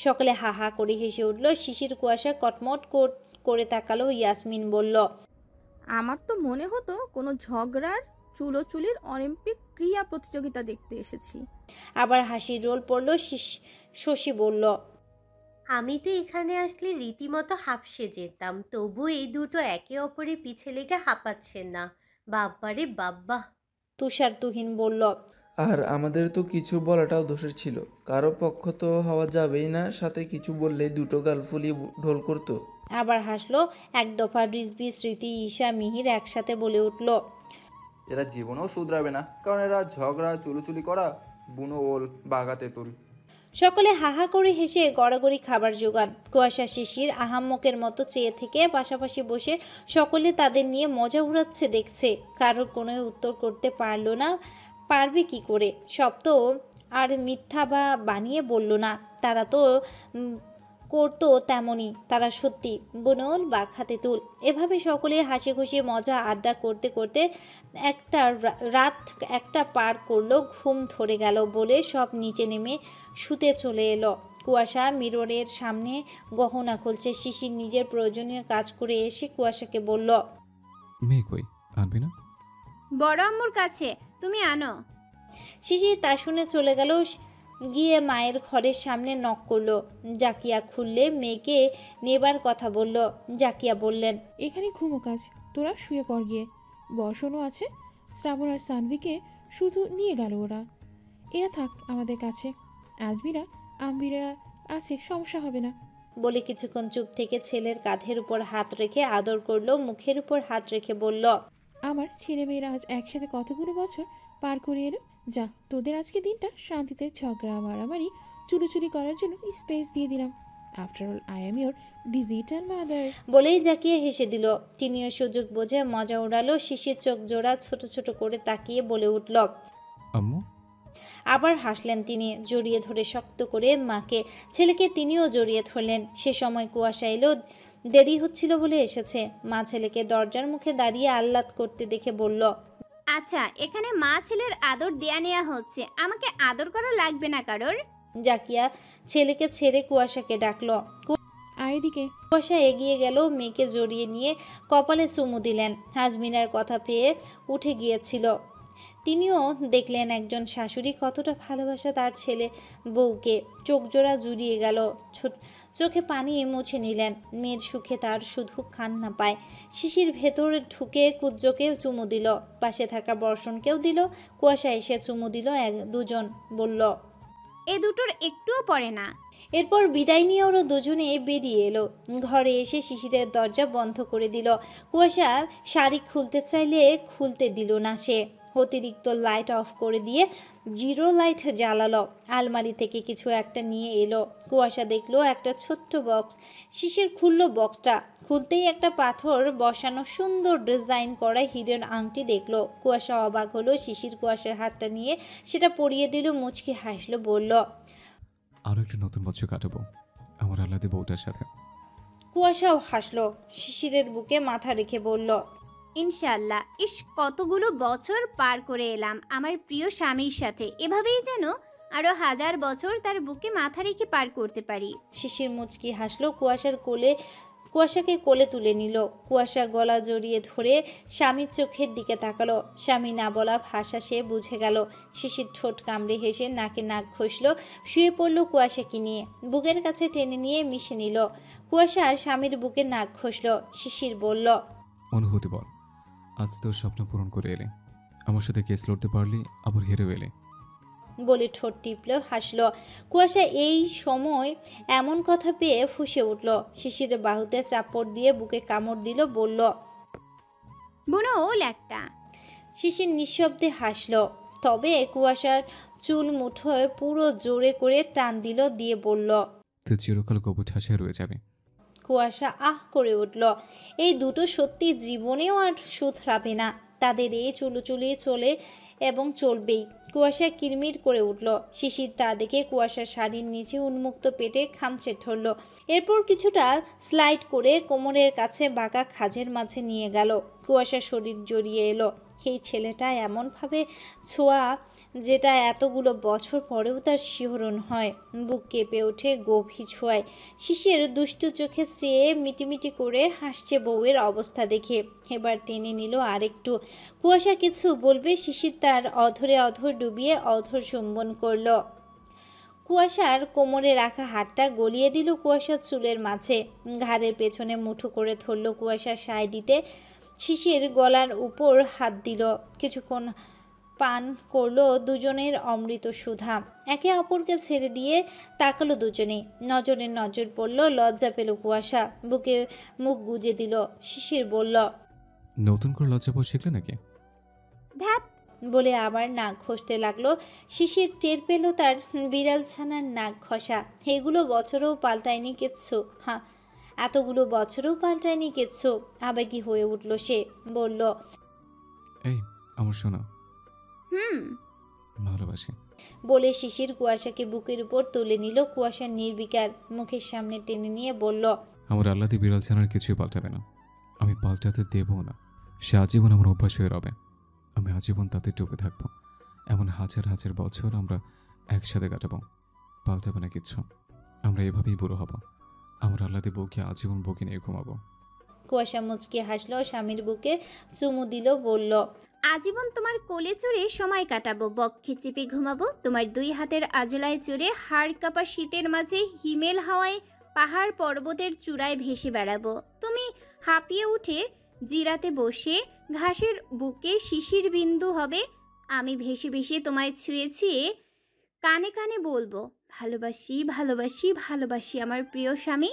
সকলে হা হা করে হেসে উঠল। শিশির, কুয়াশা কটমট করে তাকালো। ইয়াসমিন বলল, আমার তো মনে হতো কোনো ঝগড়ার চুলোচুলির অলিম্পিক ক্রীড়া প্রতিযোগিতা দেখতে এসেছি। আবার হাসির রোল পড়ল। শশী বলল, আমি তো এখানে আসলে রীতিমতো হাঁপসে যেতাম, তবু এই দুটো একে অপরের পিছে লেগে হাঁপাচ্ছেন না। বাব্বারে বাব্বা। তুষার তুহিন বলল। আর আমাদের তো কিছু বলাটাও দোষের ছিল, কারো পক্ষ তো হওয়া যাবেই না, সাথে কিছু বললেই দুটো গাল ফুলিয়ে ঢোল করতো। আবার হাসলো এক দফা। রিজভি, স্মৃতি, ঈশা, মিহির একসাথে বলে উঠল। এরা জীবনেও শুধরাবে না, কারণ এরা ঝগড়া চুলোচুলি করা বুনো ওল বাঘা তেঁতুল। সকলে হাহা করে হেসে গড়াগড়ি খাবার জোগান। কুয়াশা শিশির আহাম্মকের মতো চেয়ে থেকে পাশাপাশি বসে সকলে তাদের নিয়ে মজা উড়াচ্ছে দেখছে। কারোর কোনো উত্তর করতে পারলো না, পারবে কি করে? সব তো আর মিথ্যা বা বানিয়ে বলল না, তারা তো করতো তেমনই। তারা সত্যি বুনোল বা খাতেতুল। এভাবে সকলে হাসি খুশি মজা আড্ডা করতে করতে রাত একটা পার করলো। ঘুম ধরে গেল বলে সব নিচে নেমে শুতে চলে এলো। কুয়াশা মিররের সামনে গহনা খুলছে। শিশির নিজের প্রয়োজনীয় কাজ করে এসে কুয়াশাকে বলল, মেয়ে কই, আনবি না? বড় আম্মুর কাছে, তুমি আনো। শিশির তা শুনে চলে গেল। গিয়ে মায়ের ঘরের সামনে নক করলো। জাকিয়া খুললে মেয়েকে নেবার কথা বলল। জাকিয়া বললেন, এখানে ঘুমো কাজ, তোরা শুয়ে পড় গিয়ে। বর্ষণও আছে, শ্রাবণ আর সানভিকে শুধু নিয়ে গেল ওরা। এরা থাক আমাদের কাছে, আজমিরা আম্বিরা আছে, সমস্যা হবে না। বলে কিছুক্ষণ চুপ থেকে ছেলের কাঁধের উপর হাত রেখে আদর করলো। মুখের উপর হাত রেখে বলল, আমার ছেলেমেয়েরা আজ একসাথে কতগুলো বছর পার করে এলো। যা, তোদের আজকে দিনটা শান্তিতে ঝগড়া মারামারি চুলোচুলি করার জন্য স্পেস দিয়ে দিলাম। After all I am your digital mother. বলেই জাকিয়ে হেসে দিল। তিনিও সুযোগ বোঝে মজা উড়ালো। শিশির চোখ জোড়া ছোট ছোট করে তাকিয়ে বলে উঠল, আম্মু। আবার হাসলেন তিনি। জড়িয়ে ধরে শক্ত করে মাকে, ছেলেকে তিনিও জড়িয়ে ধরলেন। সে সময় কুয়াশা এলো। দেরি হচ্ছিল বলে এসেছে। মা ছেলেকে দরজার মুখে দাঁড়িয়ে আহ্লাদ করতে দেখে বলল, আচ্ছা, এখানে মা ছেলের আদর দেয়া নেওয়া হচ্ছে, আমাকে আদর করা লাগবে না কারোর। জাকিয়া ছেলেকে ছেড়ে কুয়াশাকে ডাকলো। আয়দিকে। কুয়াশা এগিয়ে গেল, মেয়েকে জড়িয়ে নিয়ে কপালে চুমু দিলেন। হাজমিনার কথা পেয়ে উঠে গিয়েছিল। তিনিও দেখলেন একজন শাশুড়ি কতটা ভালোবাসা তার ছেলে বউকে। চোখ জোড়া জুড়িয়ে গেল। চোখে পানি মুছে নিলেন। মেয়ের সুখে তার শুধু কান্না পায়। শিশির ভেতরে ঢুকে কুজ্জকে চুমু দিল। পাশে থাকা বর্ষণকেও দিল। কুয়াশা এসে চুমু দিল। দুজন বলল, এ দুটোর একটুও পড়ে না। এরপর বিদায় নিয়ে ওরা দুজনে বেরিয়ে এলো। ঘরে এসে শিশিরের দরজা বন্ধ করে দিল। কুয়াশা শাড়ি খুলতে চাইলে খুলতে দিল না সে। অতিরিক্ত লাইট অফ করে দিয়ে জিরো লাইট জ্বালালো। আলমারি থেকে কিছু একটা নিয়ে এলো। কুয়াশা দেখলো একটা ছোট্ট বক্স। শিশির খুললো বক্সটা। খুলতেই একটা পাথর বসানো সুন্দর ডিজাইন করা হিরের আংটি দেখলো। কুয়াশা অবাক হলো। শিশির কুয়াশার হাতটা নিয়ে সেটা পরিয়ে দিল। মুচকি হাসলো, বলল, আরও একটা নতুন বছর কাটাবো আমার আল্লাদি বউটার সাথে। কুয়াশাও হাসলো। শিশিরের বুকে মাথা রেখে বলল, ইনশাল্লাহ। ইস, কতগুলো বছর পার করে এলাম আমার প্রিয় স্বামীর সাথে। এভাবেই যেন আরো 1000 বছর তার বুকে মাথা রেখে পার করতে পারি। শিশির মুচকি হাসলো। কুয়াশাকে কোলে তুলে নিল। কুয়াশা গলা জড়িয়ে ধরে স্বামীর চোখের দিকে তাকালো। স্বামী না বলা ভাষা সে বুঝে গেল। শিশির ঠোঁট কামড়ে হেসে নাকে নাক ঘষল। শুয়ে পড়ল কুয়াশাকে নিয়ে। বুকের কাছে টেনে নিয়ে মিশে নিল। কুয়াশা স্বামীর বুকে নাক ঘষল। শিশির বলল, অনুভূতি বল, আজ তোর স্বপ্ন পূরণ করে এলে। আমার সাথে কেস লড়তে পারলি, আবার হেরেও এলে। বলে ঠোঁট টিপল, হাসল। কুয়াশা এই সময় এমন কথা পেয়ে ফুঁসে উঠল। শিশিরের বাহুতে চাপড় দিয়ে বুকে কামড় দিল, বলল, বুনো ওল একটা। শিশির নিঃশব্দে হাসল। তবে কুয়াশার চুল মুঠোয় পুরো জোরে করে টান দিল, দিয়ে বলল, তুই চিরকাল কবর ঠাসায় রয়ে যাবে। কুয়াশা আহ করে উঠল। এই দুটো সত্যি জীবনেও আর শুধরাবে না। তাদের এই চুলোচুলি চলে এবং চলবেই। কুয়াশা কিরমির করে উঠল। শিশির তা দেখে কুয়াশার শাড়ির নিচে উন্মুক্ত পেটে খামচে ধরল। এরপর কিছুটা স্লাইড করে কোমরের কাছে বাঁকা খাজের মাঝে নিয়ে গেল। কুয়াশার শরীর জড়িয়ে এলো। এই ছেলেটা এমনভাবে ছোঁয়া যেটা এতগুলো বছর পরেও তার শিহরণ হয়। বুক কেঁপে ওঠে গভীর ছোঁয়ায়। শিশির দুষ্টু চোখে চেয়ে মিটিমিটি করে হাসছে বউয়ের অবস্থা দেখে। এবার টেনে নিল আরেকটু। কুয়াশা কিছু বলবে, শিশির তার অধরে অধর ডুবিয়ে অধর চুম্বন করল। কুয়াশার কোমরে রাখা হাতটা গলিয়ে দিল কুয়াশার চুলের মাঝে, ঘাড়ের পেছনে মুঠো করে ধরল কুয়াশার সায় দিতে। শিশির গলার উপর হাত দিল। কিছুক্ষণ পান করলো দুজনের অমৃত সুধা। একে অপরকে ছেড়ে দিয়ে তাকালো দুজনেই। নজরে নজর পড়ল, লজ্জা পেল কুয়াশা, বুকে মুখ গুজে দিল। শিশির বলল, নতুন করে লজ্জা পাওয়া শিখলে নাকি? ধ্যাত বলে আবার নাক ঘষতে লাগলো। শিশির টের পেল তার বিড়াল ছানার নাক ঘষা। এগুলো বছরেও পাল্টায়নি কিচ্ছু। হ্যাঁ, এতগুলো বছরেও পাল্টায়নি কিচ্ছু। আবেগী হয়ে উঠল সে, বলল, এই আমার শোনা, হুম ভালোবাসি। বলে শিশির কুয়াশাকে বুকের উপর তুলে নিল। কুয়াশার নির্বিকার মুখের সামনে টেনে নিয়ে বলল, আমার আল্লাদি বিড়াল ছানার কিছুই পাল্টাবে না, আমি পাল্টাতে দেবও না। সে আজীবন আমার অভ্যাস হয়ে রবে। আমি আজীবন তাতে টুকে থাকবো। এমন হাজার হাজার বছর আমরা একসাথে কাটাবো। পাল্টাবে না কিচ্ছু। আমরা এভাবেই বুড়ো হব। আমার আল্লাদি বউকে আজীবন বউকে নিয়ে ঘুমাবো। কুয়াশা মুচকে হাসলো, স্বামীর বুকে চুমু দিল, বলল, আজীবন তোমার কোলে চড়ে সময় কাটাবো, বক্ষে চেপে ঘুমাবো, তোমার দুই হাতের আজলায় চড়ে হাড় কাঁপা শীতের মাঝে হিমেল হাওয়ায় পাহাড় পর্বতের চূড়ায় ভেসে বেড়াবো। তুমি হাঁপিয়ে উঠে জিরাতে বসে ঘাসের বুকে শিশির বিন্দু হবে। আমি ভেসে ভেসে তোমায় ছুঁয়ে ছুঁয়ে কানে কানে বলবো, ভালোবাসি ভালোবাসি ভালোবাসি আমার প্রিয় স্বামী।